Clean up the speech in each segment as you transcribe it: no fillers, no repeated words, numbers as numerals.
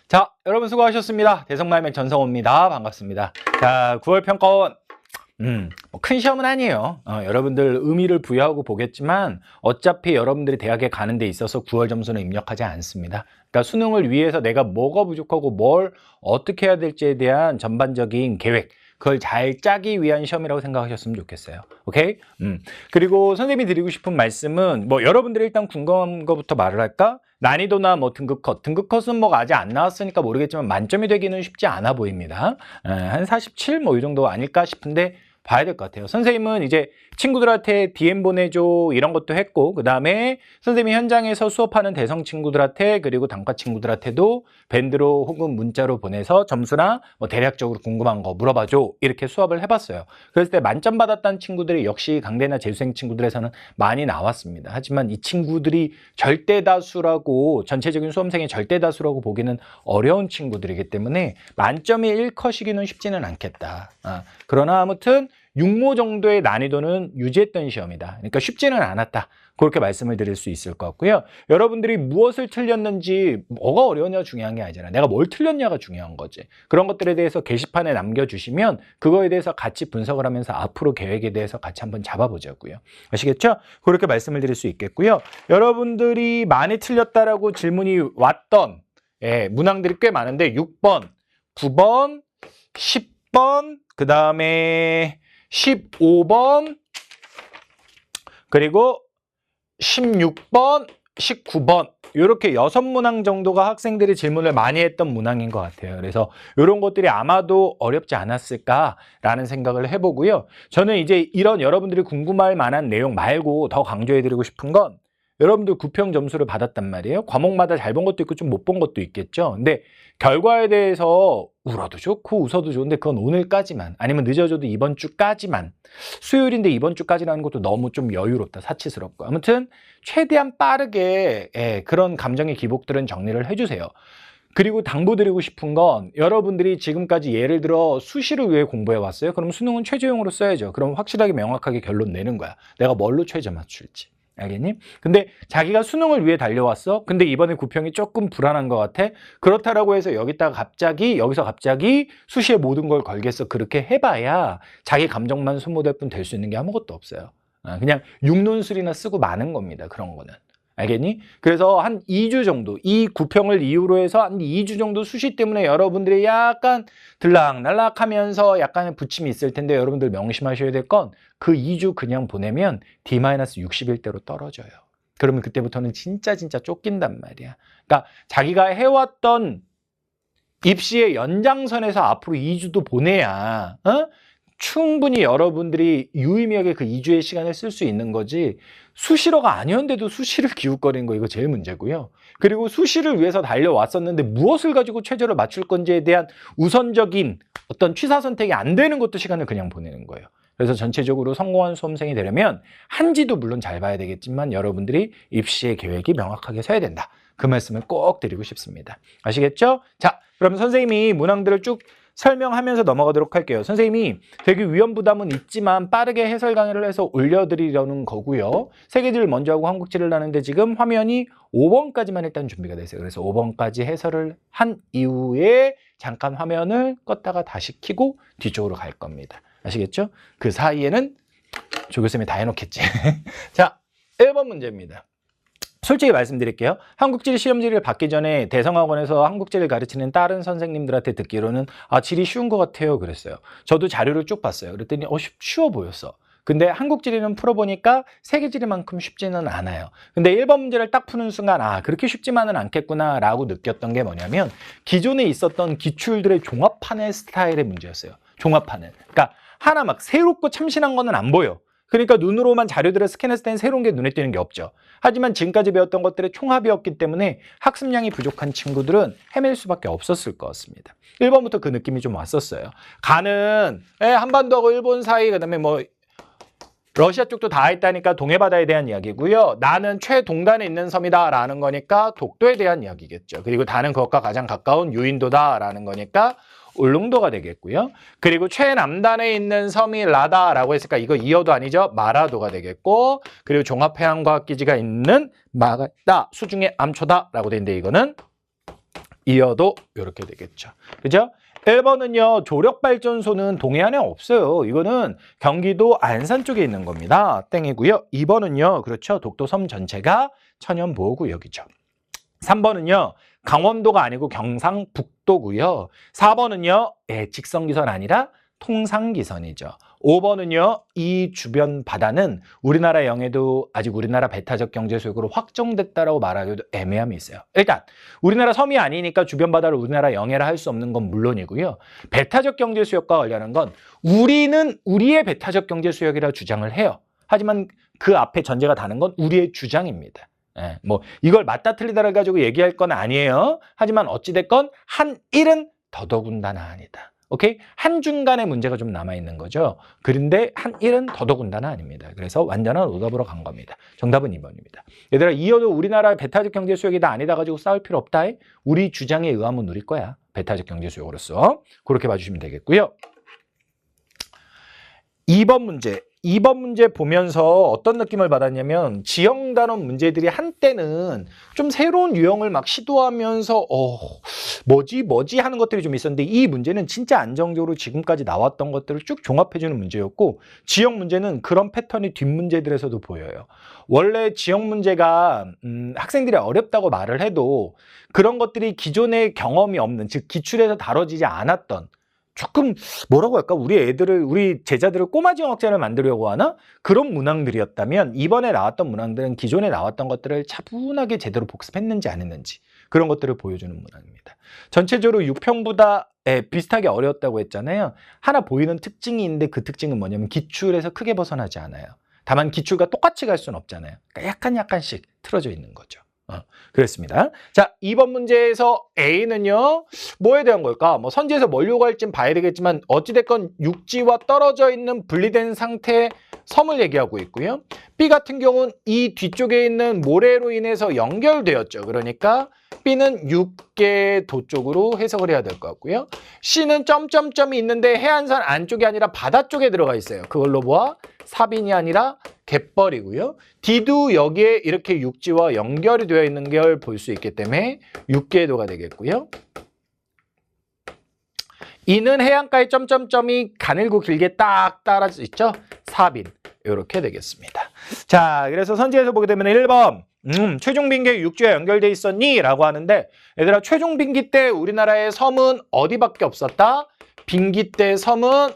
자, 여러분 수고하셨습니다. 대성마이맥 전성호입니다. 반갑습니다. 자, 9월 평가원. 큰 시험은 아니에요. 여러분들 의미를 부여하고 보겠지만 어차피 여러분들이 대학에 가는 데 있어서 9월 점수는 입력하지 않습니다. 그러니까 수능을 위해서 내가 뭐가 부족하고 뭘 어떻게 해야 될지에 대한 전반적인 계획, 그걸 잘 짜기 위한 시험이라고 생각하셨으면 좋겠어요. 오케이? 그리고 선생님이 드리고 싶은 말씀은 여러분들이 일단 궁금한 거부터 말을 할까? 난이도나 등급 컷은 아직 안 나왔으니까 모르겠지만 만점이 되기는 쉽지 않아 보입니다. 한 47 이 정도 아닐까 싶은데 봐야 될 것 같아요. 선생님은 이제 친구들한테 DM 보내줘 이런 것도 했고, 그 다음에 선생님이 현장에서 수업하는 대성 친구들한테 그리고 단과 친구들한테도 밴드로 혹은 문자로 보내서 점수나 대략적으로 궁금한 거 물어봐줘 이렇게 수업을 해봤어요. 그랬을 때 만점 받았다는 친구들이 역시 강대나 재수생 친구들에서는 많이 나왔습니다. 하지만 이 친구들이 절대다수라고, 전체적인 수험생의 절대다수라고 보기는 어려운 친구들이기 때문에 만점이 1컷이기는 쉽지는 않겠다. 그러나 아무튼 6모 정도의 난이도는 유지했던 시험이다. 그러니까 쉽지는 않았다. 그렇게 말씀을 드릴 수 있을 것 같고요. 여러분들이 무엇을 틀렸는지 뭐가 어려웠냐가 중요한 게 아니잖아. 내가 뭘 틀렸냐가 중요한 거지. 그런 것들에 대해서 게시판에 남겨주시면 그거에 대해서 같이 분석을 하면서 앞으로 계획에 대해서 같이 한번 잡아보자고요. 아시겠죠? 그렇게 말씀을 드릴 수 있겠고요. 여러분들이 많이 틀렸다라고 질문이 왔던 문항들이 꽤 많은데 6번, 9번, 10번, 그 다음에 15번, 그리고 16번, 19번 이렇게 6문항 정도가 학생들이 질문을 많이 했던 문항인 것 같아요. 그래서 이런 것들이 아마도 어렵지 않았을까라는 생각을 해보고요. 저는 이제 이런 여러분들이 궁금할 만한 내용 말고 더 강조해드리고 싶은 건 여러분들 9평 점수를 받았단 말이에요. 과목마다 잘 본 것도 있고 좀 못 본 것도 있겠죠. 근데 결과에 대해서 울어도 좋고 웃어도 좋은데 그건 오늘까지만, 아니면 늦어져도 이번 주까지만. 수요일인데 이번 주까지라는 것도 너무 좀 여유롭다, 사치스럽고. 아무튼 최대한 빠르게 그런 감정의 기복들은 정리를 해주세요. 그리고 당부드리고 싶은 건 여러분들이 지금까지 예를 들어 수시를 위해 공부해 왔어요. 그럼 수능은 최저용으로 써야죠. 그럼 확실하게 명확하게 결론 내는 거야. 내가 뭘로 최저 맞출지. 알겠니? 근데 자기가 수능을 위해 달려왔어? 근데 이번에 9평이 조금 불안한 것 같아? 그렇다라고 해서 여기서 갑자기 수시에 모든 걸 걸겠어? 그렇게 해봐야 자기 감정만 소모될 뿐 될 수 있는 게 아무것도 없어요. 그냥 육론술이나 쓰고 마는 겁니다. 그런 거는. 알겠니? 그래서 한 2주 정도, 이 9평을 이유로 해서 한 2주 정도 수시 때문에 여러분들이 약간 들락날락하면서 약간의 부침이 있을 텐데 여러분들 명심하셔야 될 건 그 2주 그냥 보내면 D-61대로 떨어져요. 그러면 그때부터는 진짜 쫓긴단 말이야. 그러니까 자기가 해왔던 입시의 연장선에서 앞으로 2주도 보내야 충분히 여러분들이 유의미하게 그 2주의 시간을 쓸 수 있는 거지, 수시로가 아니었는데도 수시를 기웃거리는 거, 이거 제일 문제고요. 그리고 수시를 위해서 달려왔었는데 무엇을 가지고 최저를 맞출 건지에 대한 우선적인 어떤 취사 선택이 안 되는 것도 시간을 그냥 보내는 거예요. 그래서 전체적으로 성공한 수험생이 되려면 한지도 물론 잘 봐야 되겠지만 여러분들이 입시의 계획이 명확하게 서야 된다. 그 말씀을 꼭 드리고 싶습니다. 아시겠죠? 자, 그럼 선생님이 문항들을 쭉 설명하면서 넘어가도록 할게요. 선생님이 되게 위험 부담은 있지만 빠르게 해설 강의를 해서 올려드리려는 거고요. 세계지를 먼저 하고 한국지를 하는데 지금 화면이 5번까지만 일단 준비가 됐어요. 그래서 5번까지 해설을 한 이후에 잠깐 화면을 껐다가 다시 켜고 뒤쪽으로 갈 겁니다. 아시겠죠? 그 사이에는 조 교수님이 다 해놓겠지. 자, 1번 문제입니다. 솔직히 말씀드릴게요. 한국지리 시험지를 받기 전에 대성학원에서 한국지를 가르치는 다른 선생님들한테 듣기로는 지리 쉬운 것 같아요 그랬어요. 저도 자료를 쭉 봤어요. 그랬더니 쉬워 보였어. 근데 한국지리는 풀어보니까 세계지리만큼 쉽지는 않아요. 근데 1번 문제를 딱 푸는 순간 그렇게 쉽지만은 않겠구나 라고 느꼈던 게 뭐냐면 기존에 있었던 기출들의 종합판el 스타일의 문제였어요. 종합판el. 그러니까 하나 막 새롭고 참신한 거는 안 보여. 그러니까 눈으로만 자료들을 스캔했을 때는 새로운 게 눈에 띄는 게 없죠. 하지만 지금까지 배웠던 것들의 총합이었기 때문에 학습량이 부족한 친구들은 헤맬 수밖에 없었을 것 같습니다. 1번부터 그 느낌이 좀 왔었어요. 가는 한반도하고 일본 사이, 그다음에 러시아 쪽도 다 있다니까 동해바다에 대한 이야기고요. 나는 최동단에 있는 섬이다 라는 거니까 독도에 대한 이야기겠죠. 그리고 다는 그것과 가장 가까운 유인도다 라는 거니까 울릉도가 되겠고요. 그리고 최남단에 있는 섬이 라다라고 했으니까 이거 이어도 아니죠. 마라도가 되겠고, 그리고 종합해양과학기지가 있는 마가다 수중의 암초다라고 되는데 이거는 이어도 이렇게 되겠죠. 그죠? 1번은요. 조력발전소는 동해안에 없어요. 이거는 경기도 안산 쪽에 있는 겁니다. 땡이고요. 2번은요. 그렇죠. 독도 섬 전체가 천연보호구역이죠. 3번은요. 강원도가 아니고 경상북도고요. 4번은요. 직선기선 아니라 통상기선이죠. 5번은요. 이 주변 바다는 우리나라 영해도 아직 우리나라 배타적 경제수역으로 확정됐다라고 말하기도 애매함이 있어요. 일단 우리나라 섬이 아니니까 주변 바다를 우리나라 영해라 할 수 없는 건 물론이고요. 배타적 경제수역과 관련한 건 우리는 우리의 배타적 경제수역이라 주장을 해요. 하지만 그 앞에 전제가 다는 건 우리의 주장입니다. 뭐 이걸 맞다 틀리다를 가지고 얘기할 건 아니에요. 하지만 어찌됐건 한 일은 더더군다나 아니다. 오케이? 한 중간에 문제가 좀 남아있는 거죠. 그런데 한 일은 더더군다나 아닙니다. 그래서 완전한 오답으로 간 겁니다. 정답은 2번입니다. 얘들아, 이어도 우리나라 배타적 경제 수역이다 아니다 가지고 싸울 필요 없다. 우리 주장에 의하면 누릴 거야. 배타적 경제 수역으로서. 그렇게 봐주시면 되겠고요. 2번 문제 보면서 어떤 느낌을 받았냐면 지형 단원 문제들이 한때는 좀 새로운 유형을 막 시도하면서 뭐지 하는 것들이 좀 있었는데 이 문제는 진짜 안정적으로 지금까지 나왔던 것들을 쭉 종합해주는 문제였고 지형 문제는 그런 패턴이 뒷문제들에서도 보여요. 원래 지형 문제가 학생들이 어렵다고 말을 해도 그런 것들이 기존의 경험이 없는 즉 기출에서 다뤄지지 않았던 조금 뭐라고 할까? 우리 제자들을 꼬마 지형학자를 만들려고 하나? 그런 문항들이었다면 이번에 나왔던 문항들은 기존에 나왔던 것들을 차분하게 제대로 복습했는지 안 했는지 그런 것들을 보여주는 문항입니다. 전체적으로 6평보다 비슷하게 어려웠다고 했잖아요. 하나 보이는 특징이 있는데 그 특징은 뭐냐면 기출에서 크게 벗어나지 않아요. 다만 기출과 똑같이 갈 수는 없잖아요. 그러니까 약간씩 틀어져 있는 거죠. 그렇습니다. 자, 2번 문제에서 A는요, 뭐에 대한 걸까? 뭐 선지에서 뭘 요구할진 봐야 되겠지만 어찌됐건 육지와 떨어져 있는 분리된 상태의 섬을 얘기하고 있고요. B 같은 경우는 이 뒤쪽에 있는 모래로 인해서 연결되었죠. 그러니까 B는 육계도 쪽으로 해석을 해야 될 것 같고요. C는 점점점이 있는데 해안선 안쪽이 아니라 바다 쪽에 들어가 있어요. 그걸로 보아 사빈이 아니라 갯벌이고요. D도 여기에 이렇게 육지와 연결이 되어 있는 걸 볼 수 있기 때문에 육계도가 되겠고요. E는 해안가에 점점점이 가늘고 길게 딱 따라져 있죠. 사빈. 이렇게 되겠습니다. 자, 그래서 선지에서 보게 되면 1번 최종 빙계 육지와 연결돼 있었니? 라고 하는데 얘들아 최종 빙기 때 우리나라의 섬은 어디밖에 없었다? 빙기 때 섬은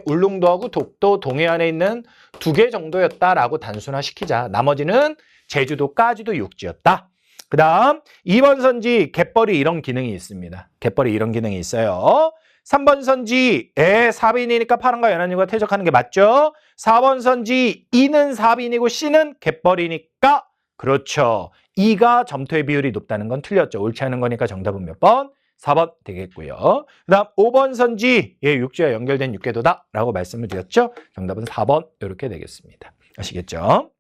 울릉도하고 독도 동해안에 있는 2개 정도였다라고 단순화시키자. 나머지는 제주도까지도 육지였다. 그 다음 2번 선지 갯벌이 이런 기능이 있습니다. 갯벌이 이런 기능이 있어요. 3번 선지 사빈이니까 파란과 연안유가 퇴적하는 게 맞죠? 4번 선지 E는 사빈이고 C는 갯벌이니까 그렇죠. E가 점토의 비율이 높다는 건 틀렸죠. 옳지 않은 거니까 정답은 몇 번? 4번 되겠고요. 그 다음 5번 선지 육지와 연결된 육계도다 라고 말씀을 드렸죠. 정답은 4번 이렇게 되겠습니다. 아시겠죠?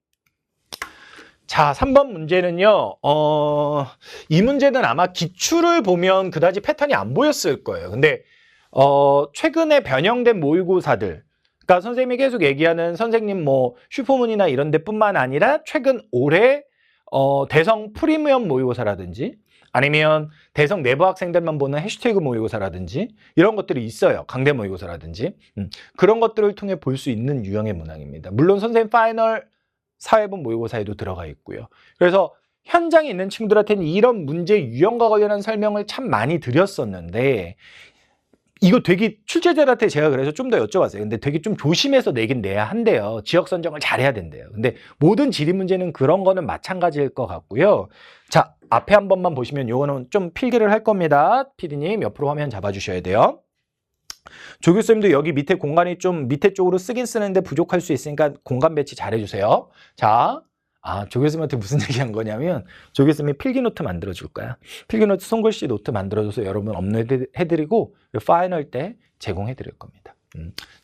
자, 3번 문제는요. 이 문제는 아마 기출을 보면 그다지 패턴이 안 보였을 거예요. 근데 최근에 변형된 모의고사들 그러니까 선생님이 계속 얘기하는 선생님 뭐 슈퍼문이나 이런 데뿐만 아니라 최근 올해 대성 프리미엄 모의고사라든지 아니면 대성 내부 학생들만 보는 해시태그 모의고사라든지 이런 것들이 있어요. 강대 모의고사라든지 그런 것들을 통해 볼 수 있는 유형의 문항입니다. 물론 선생님 파이널 사회본 모의고사에도 들어가 있고요. 그래서 현장에 있는 친구들한테는 이런 문제 유형과 관련한 설명을 참 많이 드렸었는데 이거 되게 출제자한테 제가 그래서 좀 더 여쭤봤어요. 근데 되게 좀 조심해서 내긴 내야 한대요. 지역 선정을 잘해야 된대요. 근데 모든 지리 문제는 그런 거는 마찬가지일 것 같고요. 자, 앞에 한 번만 보시면 요거는 좀 필기를 할 겁니다. PD님 옆으로 화면 잡아주셔야 돼요. 조교쌤도 여기 밑에 공간이 좀 밑에 쪽으로 쓰긴 쓰는데 부족할 수 있으니까 공간 배치 잘 해주세요. 자, 조교쌤한테 무슨 얘기한 거냐면 조교쌤이 필기노트 만들어줄 거야. 필기노트 손글씨 노트 만들어줘서 여러분 업로드해드리고 파이널 때 제공해드릴 겁니다.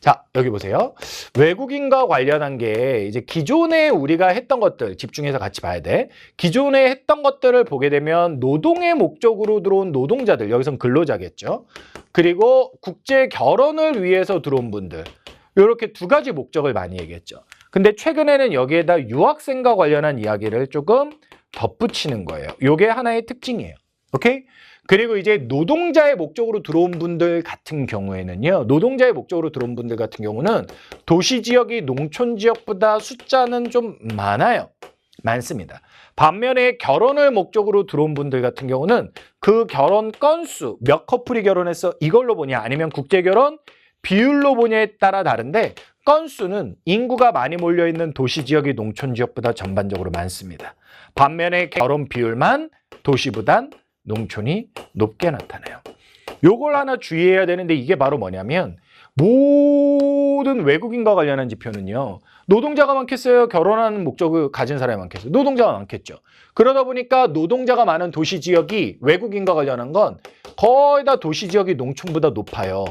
자, 여기 보세요. 외국인과 관련한 게 이제 기존에 우리가 했던 것들 집중해서 같이 봐야 돼. 기존에 했던 것들을 보게 되면 노동의 목적으로 들어온 노동자들, 여기선 근로자겠죠. 그리고 국제 결혼을 위해서 들어온 분들, 이렇게 두 가지 목적을 많이 얘기했죠. 근데 최근에는 여기에다 유학생과 관련한 이야기를 조금 덧붙이는 거예요. 이게 하나의 특징이에요. 오케이? 그리고 이제 노동자의 목적으로 들어온 분들 같은 경우에는요. 노동자의 목적으로 들어온 분들 같은 경우는 도시 지역이 농촌 지역보다 숫자는 좀 많아요. 많습니다. 반면에 결혼을 목적으로 들어온 분들 같은 경우는 그 결혼 건수, 몇 커플이 결혼해서 이걸로 보냐 아니면 국제결혼 비율로 보냐에 따라 다른데 건수는 인구가 많이 몰려있는 도시 지역이 농촌 지역보다 전반적으로 많습니다. 반면에 결혼 비율만 도시보단 농촌이 높게 나타나요. 요걸 하나 주의해야 되는데 이게 바로 뭐냐면 모든 외국인과 관련한 지표는요. 노동자가 많겠어요? 결혼하는 목적을 가진 사람이 많겠어요? 노동자가 많겠죠. 그러다 보니까 노동자가 많은 도시 지역이 외국인과 관련한 건 거의 다 도시 지역이 농촌보다 높아요.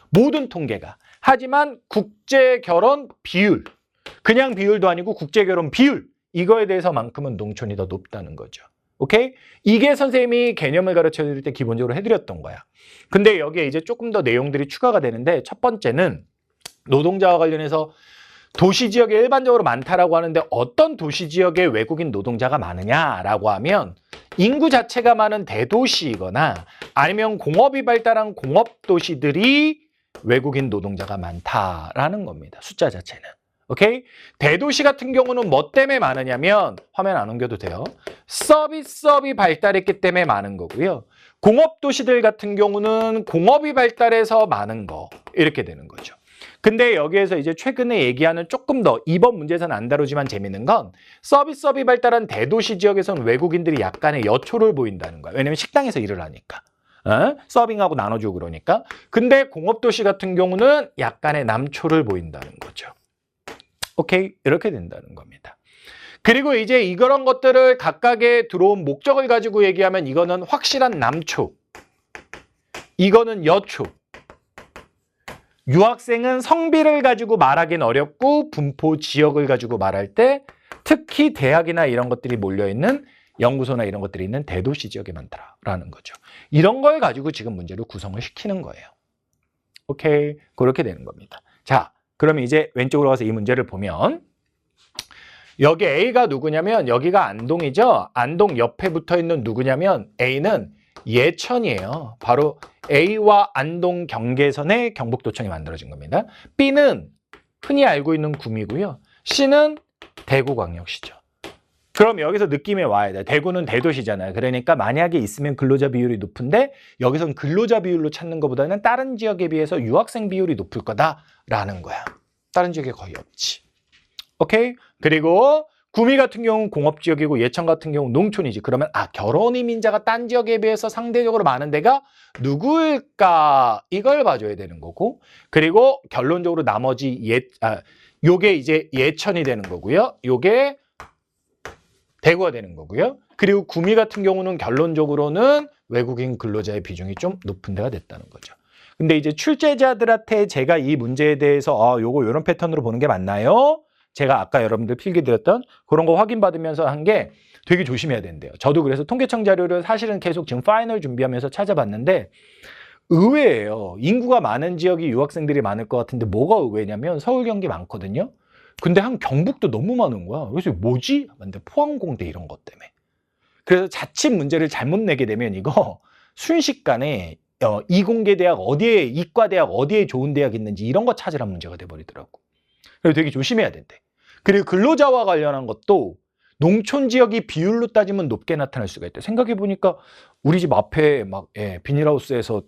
모든 통계가. 하지만 국제결혼 비율, 그냥 비율도 아니고 국제결혼 비율, 이거에 대해서만큼은 농촌이 더 높다는 거죠. 오케이? 이게 선생님이 개념을 가르쳐 드릴 때 기본적으로 해드렸던 거야. 근데 여기에 이제 조금 더 내용들이 추가가 되는데 첫 번째는 노동자와 관련해서 도시 지역에 일반적으로 많다라고 하는데 어떤 도시 지역에 외국인 노동자가 많으냐라고 하면 인구 자체가 많은 대도시이거나 아니면 공업이 발달한 공업도시들이 외국인 노동자가 많다라는 겁니다. 숫자 자체는. 오케이? 대도시 같은 경우는 뭐 때문에 많으냐면 화면 안 옮겨도 돼요. 서비스업이 발달했기 때문에 많은 거고요. 공업도시들 같은 경우는 공업이 발달해서 많은 거 이렇게 되는 거죠. 근데 여기에서 이제 최근에 얘기하는 조금 더 이번 문제에서는 안 다루지만 재밌는 건 서비스업이 발달한 대도시 지역에서는 외국인들이 약간의 여초를 보인다는 거야. 왜냐면 식당에서 일을 하니까. 서빙하고 나눠주고 그러니까. 근데 공업도시 같은 경우는 약간의 남초를 보인다는 거죠. 오케이? 이렇게 된다는 겁니다. 그리고 이제 이런 것들을 각각의 들어온 목적을 가지고 얘기하면 이거는 확실한 남초, 이거는 여초. 유학생은 성비를 가지고 말하기는 어렵고 분포 지역을 가지고 말할 때 특히 대학이나 이런 것들이 몰려있는 연구소나 이런 것들이 있는 대도시 지역에 많다라는 거죠. 이런 걸 가지고 지금 문제를 구성을 시키는 거예요. 오케이? 그렇게 되는 겁니다. 자, 그러면 이제 왼쪽으로 가서 이 문제를 보면 여기 A가 누구냐면 여기가 안동이죠. 안동 옆에 붙어 있는 누구냐면 A는 예천이에요. 바로 A와 안동 경계선의 경북도청이 만들어진 겁니다. B는 흔히 알고 있는 구미고요. C는 대구광역시죠. 그럼 여기서 느낌이 와야 돼. 대구는 대도시잖아요. 그러니까 만약에 있으면 근로자 비율이 높은데 여기선 근로자 비율로 찾는 것보다는 다른 지역에 비해서 유학생 비율이 높을 거다라는 거야. 다른 지역에 거의 없지. 오케이? 그리고 구미 같은 경우는 공업지역이고 예천 같은 경우는 농촌이지. 그러면 결혼 이민자가 딴 지역에 비해서 상대적으로 많은 데가 누구일까? 이걸 봐줘야 되는 거고. 그리고 결론적으로 나머지 요게 이제 예천이 되는 거고요. 요게 대구가 되는 거고요. 그리고 구미 같은 경우는 결론적으로는 외국인 근로자의 비중이 좀 높은 데가 됐다는 거죠. 근데 이제 출제자들한테 제가 이 문제에 대해서 요거 이런 패턴으로 보는 게 맞나요? 제가 아까 여러분들 필기 드렸던 그런 거 확인받으면서 한 게 되게 조심해야 된대요. 저도 그래서 통계청 자료를 사실은 계속 지금 파이널 준비하면서 찾아봤는데 의외예요. 인구가 많은 지역이 유학생들이 많을 것 같은데 뭐가 의외냐면 서울, 경기 많거든요. 근데 한 경북도 너무 많은 거야. 그래서 뭐지? 근데 포항공대 이런 것 때문에. 그래서 자칫 문제를 잘못 내게 되면 이거 순식간에 이공계 대학 어디에, 이과대학 어디에 좋은 대학 있는지 이런 거 찾으란 문제가 돼버리더라고. 그래서 되게 조심해야 된대. 그리고 근로자와 관련한 것도 농촌 지역이 비율로 따지면 높게 나타날 수가 있대. 생각해보니까 우리 집 앞에 막 비닐하우스에서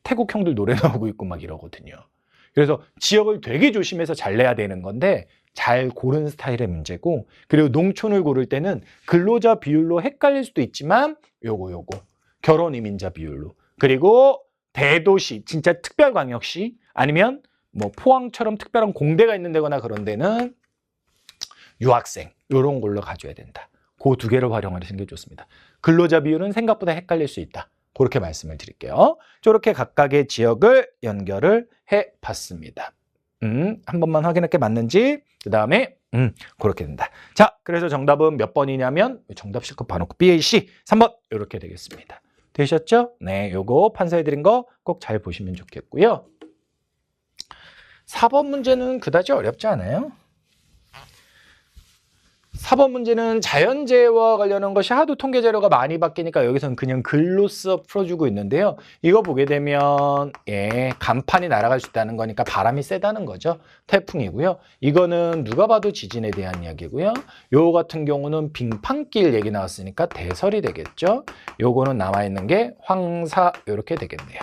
태국 형들 노래 나오고 있고 막 이러거든요. 그래서 지역을 되게 조심해서 잘 내야 되는 건데 잘 고른 스타일의 문제고, 그리고 농촌을 고를 때는 근로자 비율로 헷갈릴 수도 있지만 요거 결혼 이민자 비율로, 그리고 대도시 진짜 특별광역시 아니면 뭐 포항처럼 특별한 공대가 있는 데거나 그런 데는 유학생 이런 걸로 가져야 된다. 그 두 개를 활용하시는 게 좋습니다. 근로자 비율은 생각보다 헷갈릴 수 있다. 그렇게 말씀을 드릴게요. 저렇게 각각의 지역을 연결을 해봤습니다. 한 번만 확인할 게 맞는지, 그 다음에 그렇게 된다. 자, 그래서 정답은 몇 번이냐면 정답 실컷 봐놓고 BAC 3번 이렇게 되겠습니다. 되셨죠? 네, 요거 판사해드린 거 꼭 잘 보시면 좋겠고요. 4번 문제는 그다지 어렵지 않아요. 4번 문제는 자연재해와 관련한 것이 하도 통계 자료가 많이 바뀌니까 여기서는 그냥 글로써 풀어주고 있는데요. 이거 보게 되면 간판이 날아갈 수 있다는 거니까 바람이 세다는 거죠. 태풍이고요. 이거는 누가 봐도 지진에 대한 이야기고요. 요 같은 경우는 빙판길 얘기 나왔으니까 대설이 되겠죠. 요거는 남아있는 게 황사 이렇게 되겠네요.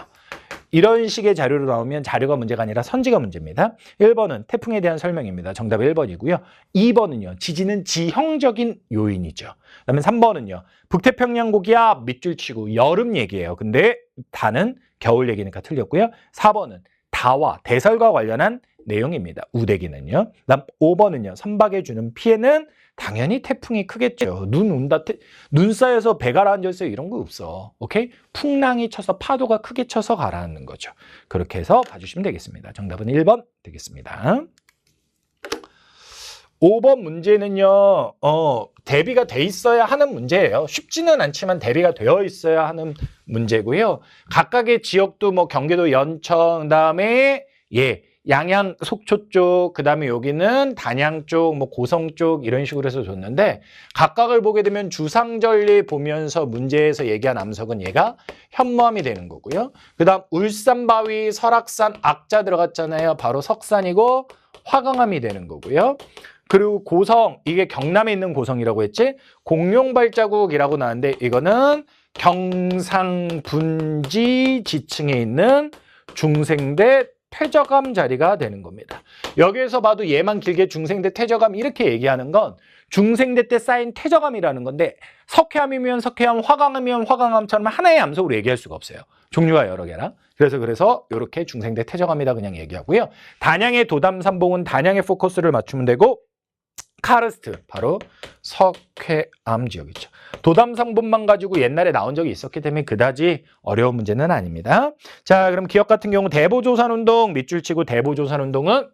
이런 식의 자료로 나오면 자료가 문제가 아니라 선지가 문제입니다. 1번은 태풍에 대한 설명입니다. 정답 1번이고요. 2번은요. 지진은 지형적인 요인이죠. 그다음에 3번은요. 북태평양 고기압 밑줄 치고 여름 얘기예요. 근데 다는 겨울 얘기니까 틀렸고요. 4번은 다와 대설과 관련한 내용입니다. 우대기는요. 그다음 5번은요. 선박에 주는 피해는 당연히 태풍이 크겠죠. 눈 온다, 눈 쌓여서 배 가라앉았어요. 이런 거 없어. 오케이? 풍랑이 쳐서 파도가 크게 쳐서 가라앉는 거죠. 그렇게 해서 봐주시면 되겠습니다. 정답은 1번 되겠습니다. 5번 문제는요. 대비가 돼 있어야 하는 문제예요. 쉽지는 않지만 대비가 되어 있어야 하는 문제고요. 각각의 지역도 뭐 경기도 연천, 그다음에 양양, 속초 쪽, 그 다음에 여기는 단양 쪽, 뭐 고성 쪽 이런 식으로 해서 줬는데 각각을 보게 되면 주상절리 보면서 문제에서 얘기한 암석은 얘가 현무암이 되는 거고요. 그 다음 울산, 바위, 설악산, 악자 들어갔잖아요. 바로 석산이고 화강암이 되는 거고요. 그리고 고성, 이게 경남에 있는 고성이라고 했지? 공룡 발자국이라고 나왔는데 이거는 경상 분지 지층에 있는 중생대 퇴적암 자리가 되는 겁니다. 여기에서 봐도 얘만 길게 중생대 퇴적암 이렇게 얘기하는 건 중생대 때 쌓인 퇴적암이라는 건데 석회암이면 석회암, 화강암이면 화강암처럼 하나의 암석으로 얘기할 수가 없어요. 종류가 여러 개라. 그래서 이렇게 중생대 퇴적암이다 그냥 얘기하고요. 단양의 도담산봉은 단양의 포커스를 맞추면 되고 카르스트, 바로 석회암 지역이죠. 도담산봉만 가지고 옛날에 나온 적이 있었기 때문에 그다지 어려운 문제는 아닙니다. 자, 그럼 기억 같은 경우 대보조산운동 밑줄 치고 대보조산운동은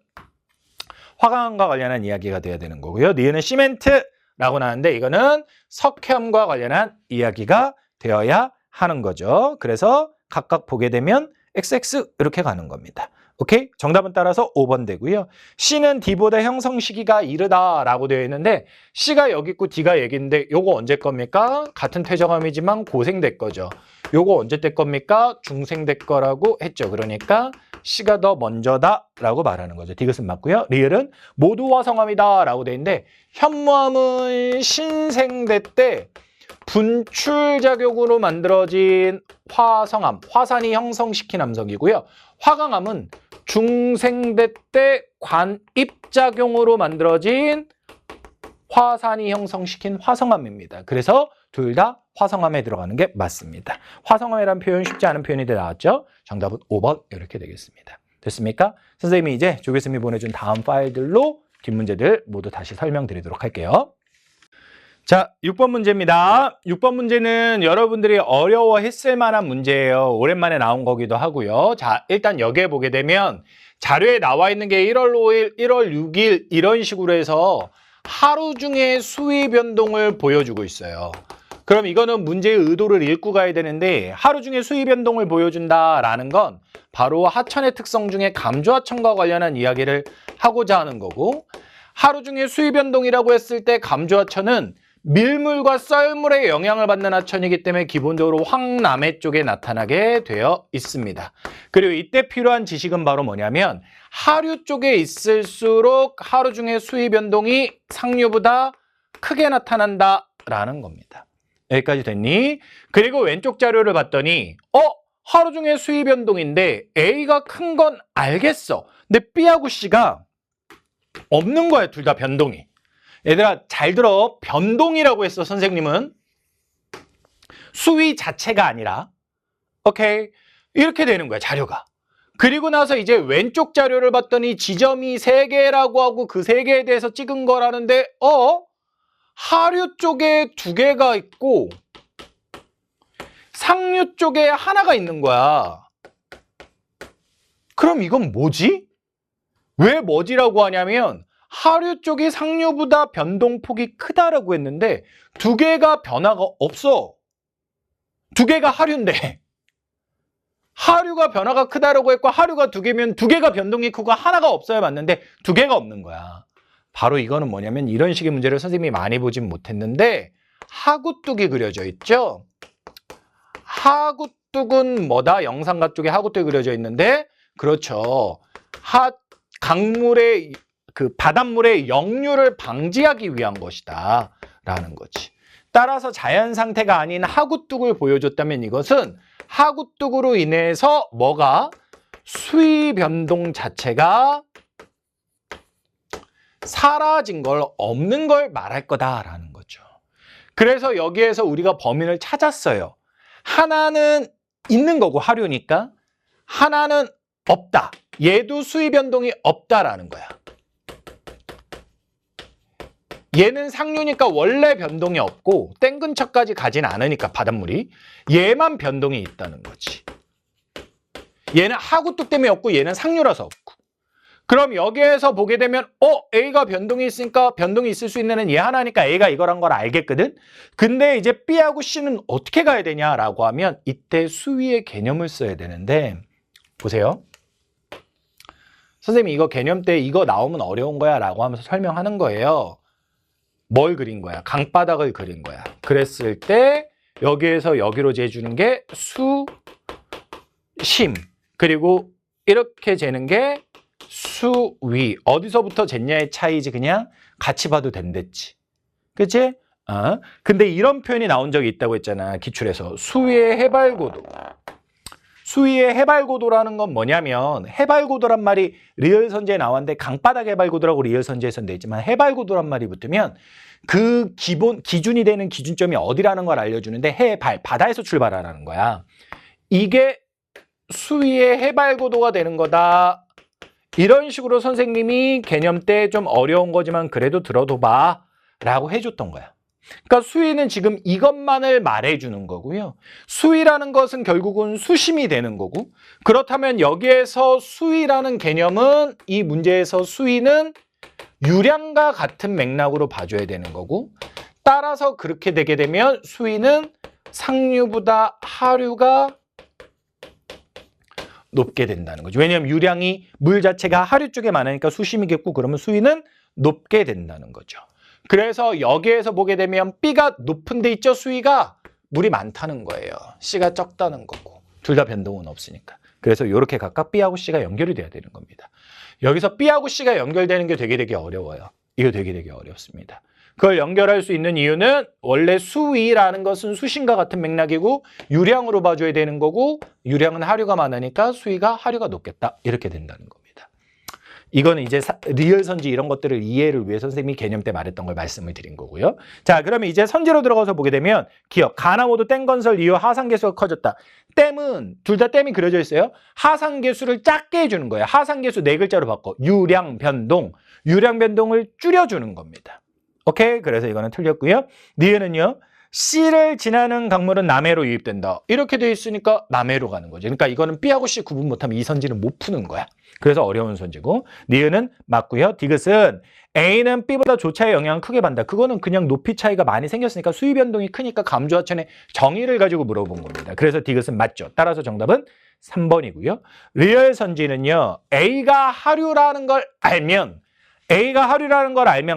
화강암과 관련한 이야기가 돼야 되는 거고요. 니은은 시멘트라고 나왔는데 이거는 석회암과 관련한 이야기가 되어야 하는 거죠. 그래서 각각 보게 되면 XX 이렇게 가는 겁니다. 오케이? 정답은 따라서 5번 되고요. C는 D보다 형성 시기가 이르다라고 되어 있는데 C가 여기 있고 D가 여기인데 요거 언제 겁니까? 같은 퇴적암이지만 고생될 거죠. 요거 언제 될 겁니까? 중생될 거라고 했죠. 그러니까 C가 더 먼저다라고 말하는 거죠. 디귿은 맞고요. 리을은 모두 화성암이다라고 되어 있는데 현무암은 신생대 때 분출작용으로 만들어진 화성암, 화산이 형성시킨 암석이고요. 화강암은 중생대 때 관입작용으로 만들어진 화산이 형성시킨 화성암입니다. 그래서 둘 다 화성암에 들어가는 게 맞습니다. 화성암이라는 표현 쉽지 않은 표현이 나왔죠? 정답은 5번 이렇게 되겠습니다. 됐습니까? 선생님이 이제 조교수님이 보내준 다음 파일들로 뒷문제들 모두 다시 설명드리도록 할게요. 자, 6번 문제입니다. 6번 문제는 여러분들이 어려워했을 만한 문제예요. 오랜만에 나온 거기도 하고요. 자, 일단 여기에 보게 되면 자료에 나와 있는 게 1월 5일, 1월 6일 이런 식으로 해서 하루 중에 수위 변동을 보여주고 있어요. 그럼 이거는 문제의 의도를 읽고 가야 되는데 하루 중에 수위 변동을 보여준다라는 건 바로 하천의 특성 중에 감조하천과 관련한 이야기를 하고자 하는 거고 하루 중에 수위 변동이라고 했을 때 감조하천은 밀물과 썰물의 영향을 받는 하천이기 때문에 기본적으로 황남해 쪽에 나타나게 되어 있습니다. 그리고 이때 필요한 지식은 바로 뭐냐면 하류 쪽에 있을수록 하루 중에 수위 변동이 상류보다 크게 나타난다라는 겁니다. 여기까지 됐니? 그리고 왼쪽 자료를 봤더니 하루 중에 수위 변동인데 A가 큰 건 알겠어. 근데 B하고 C가 없는 거야, 둘 다 변동이. 얘들아 잘 들어. 변동이라고 했어 선생님은 수위 자체가 아니라 오케이 이렇게 되는 거야 자료가. 그리고 나서 이제 왼쪽 자료를 봤더니 지점이 3개라고 하고 그 3개에 대해서 찍은 거라는데 하류 쪽에 2개가 있고 상류 쪽에 하나가 있는 거야. 그럼 이건 뭐지? 왜 뭐지라고 하냐면 하류 쪽이 상류보다 변동폭이 크다라고 했는데 2개가 변화가 없어. 2개가 하류인데 하류가 변화가 크다라고 했고 하류가 2개면 2개가 변동이 크고 하나가 없어야 맞는데 2개가 없는 거야. 바로 이거는 뭐냐면 이런 식의 문제를 선생님이 많이 보진 못했는데 하구뚝이 그려져 있죠. 하구뚝은 뭐다? 영상각 쪽에 하구뚝이 그려져 있는데 그렇죠. 강물의 그 바닷물의 역류를 방지하기 위한 것이다 라는 거지. 따라서 자연 상태가 아닌 하구뚝을 보여줬다면 이것은 하구뚝으로 인해서 뭐가? 수위 변동 자체가 사라진 걸, 없는 걸 말할 거다라는 거죠. 그래서 여기에서 우리가 범인을 찾았어요. 하나는 있는 거고 하류니까, 하나는 없다. 얘도 수위 변동이 없다라는 거야. 얘는 상류니까 원래 변동이 없고 땡 근처까지 가진 않으니까 바닷물이 얘만 변동이 있다는 거지. 얘는 하구뚝 때문에 없고 얘는 상류라서 없고. 그럼 여기에서 보게 되면 A가 변동이 있으니까 변동이 있을 수 있는 애는 얘 하나니까 A가 이거란 걸 알겠거든. 근데 이제 B하고 C는 어떻게 가야 되냐라고 하면 이때 수위의 개념을 써야 되는데 보세요. 선생님 이거 개념 때 이거 나오면 어려운 거야 라고 하면서 설명하는 거예요. 뭘 그린 거야? 강바닥을 그린 거야. 그랬을 때 여기에서 여기로 재주는 게 수심, 그리고 이렇게 재는 게 수위. 어디서부터 쟀냐의 차이지. 그냥 같이 봐도 된댔지. 그치? 근데 이런 표현이 나온 적이 있다고 했잖아. 기출에서. 수위의 해발고도. 수위의 해발고도라는 건 뭐냐면 해발고도란 말이 리얼 선지에 나왔는데 강바닥 해발고도라고 리얼 선지에서 냈지만 해발고도란 말이 붙으면 그 기준이 되는 기준점이 어디라는 걸 알려주는데 바다에서 출발하라는 거야. 이게 수위의 해발고도가 되는 거다. 이런 식으로 선생님이 개념 때 좀 어려운 거지만 그래도 들어도 봐 라고 해줬던 거야. 그러니까 수위는 지금 이것만을 말해주는 거고요. 수위라는 것은 결국은 수심이 되는 거고, 그렇다면 여기에서 수위라는 개념은 이 문제에서 수위는 유량과 같은 맥락으로 봐줘야 되는 거고, 따라서 그렇게 되게 되면 수위는 상류보다 하류가 높게 된다는 거죠. 왜냐하면 유량이 물 자체가 하류 쪽에 많으니까 수심이겠고, 그러면 수위는 높게 된다는 거죠. 그래서 여기에서 보게 되면 B가 높은 데 있죠. 수위가 물이 많다는 거예요. C가 적다는 거고. 둘 다 변동은 없으니까. 그래서 이렇게 각각 B하고 C가 연결이 돼야 되는 겁니다. 여기서 B하고 C가 연결되는 게 되게 어려워요. 이거 되게 어렵습니다. 그걸 연결할 수 있는 이유는 원래 수위라는 것은 수심과 같은 맥락이고 유량으로 봐줘야 되는 거고, 유량은 하류가 많으니까 수위가 하류가 높겠다. 이렇게 된다는 겁니다. 이거는 이제 리얼 선지 이런 것들을 이해를 위해 선생님이 개념 때 말했던 걸 말씀을 드린 거고요. 자, 그러면 이제 선지로 들어가서 보게 되면 기억, 가나모도 땡건설 이후 하상계수가 커졌다. 댐은 둘 다 댐이 그려져 있어요. 하상계수를 작게 해주는 거예요. 하상계수 4글자로 바꿔. 유량 변동. 유량 변동을 줄여주는 겁니다. 오케이? 그래서 이거는 틀렸고요. 니은은요. C를 지나는 강물은 남해로 유입된다. 이렇게 돼 있으니까 남해로 가는 거죠. 그러니까 이거는 B하고 C 구분 못하면 이 선지는 못 푸는 거야. 그래서 어려운 선지고. 니은은 맞고요. 디귿은 A는 B보다 조차의 영향을 크게 받는다. 그거는 그냥 높이 차이가 많이 생겼으니까 수위 변동이 크니까 감조하천의 정의를 가지고 물어본 겁니다. 그래서 디귿은 맞죠. 따라서 정답은 3번이고요. 리얼 선지는요. A가 하류라는 걸 알면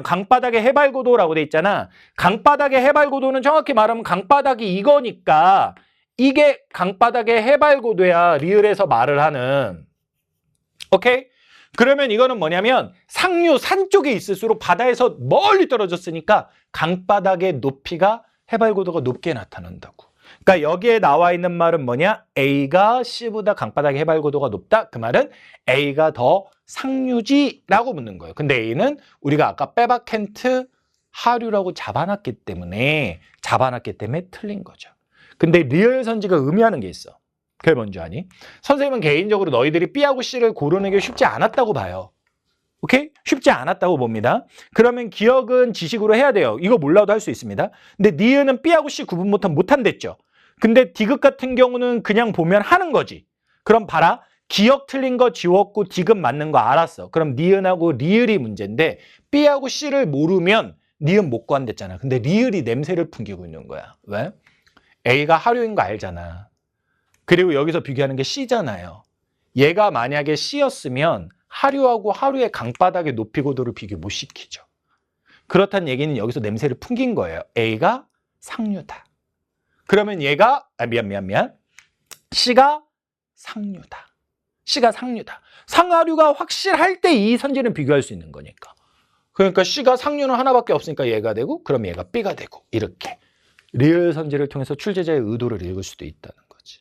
강바닥의 해발고도라고 돼 있잖아. 강바닥의 해발고도는 정확히 말하면 강바닥이 이거니까 이게 강바닥의 해발고도야. 리을에서 말을 하는. 오케이? 그러면 이거는 뭐냐면 상류 산 쪽에 있을수록 바다에서 멀리 떨어졌으니까 강바닥의 높이가 해발고도가 높게 나타난다고. 그러니까 여기에 나와 있는 말은 뭐냐? A가 C보다 강바닥의 해발고도가 높다. 그 말은 A가 더 상류지라고 묻는 거예요. 근데 A는 우리가 아까 빼박켄트 하류라고 잡아놨기 때문에 틀린 거죠. 근데 리얼 선지가 의미하는 게 있어. 그게 뭔지 아니? 선생님은 개인적으로 너희들이 B하고 C를 고르는 게 쉽지 않았다고 봐요. 오케이? 쉽지 않았다고 봅니다. 그러면 기억은 지식으로 해야 돼요. 이거 몰라도 할 수 있습니다. 근데 니은은 B하고 C 구분 못한댔죠. 근데 디귿 같은 경우는 그냥 보면 하는 거지. 그럼 봐라. 기억 틀린 거 지웠고 디귿 맞는 거 알았어. 그럼 니은하고 리을이 문제인데 B하고 C를 모르면 니은 못 구한댔잖아. 근데 리을이 냄새를 풍기고 있는 거야. 왜? A가 하류인 거 알잖아. 그리고 여기서 비교하는 게 C잖아요. 얘가 만약에 C였으면 하류하고 하류의 강바닥의 높이 고도를 비교 못 시키죠. 그렇다는 얘기는 여기서 냄새를 풍긴 거예요. A가 상류다. 그러면 얘가 C가 상류다. C가 상류다. 상하류가 확실할 때 이 선지는 비교할 수 있는 거니까. 그러니까 C가 상류는 하나밖에 없으니까 얘가 되고 그럼 얘가 B가 되고 이렇게 리얼 선지를 통해서 출제자의 의도를 읽을 수도 있다는 거지.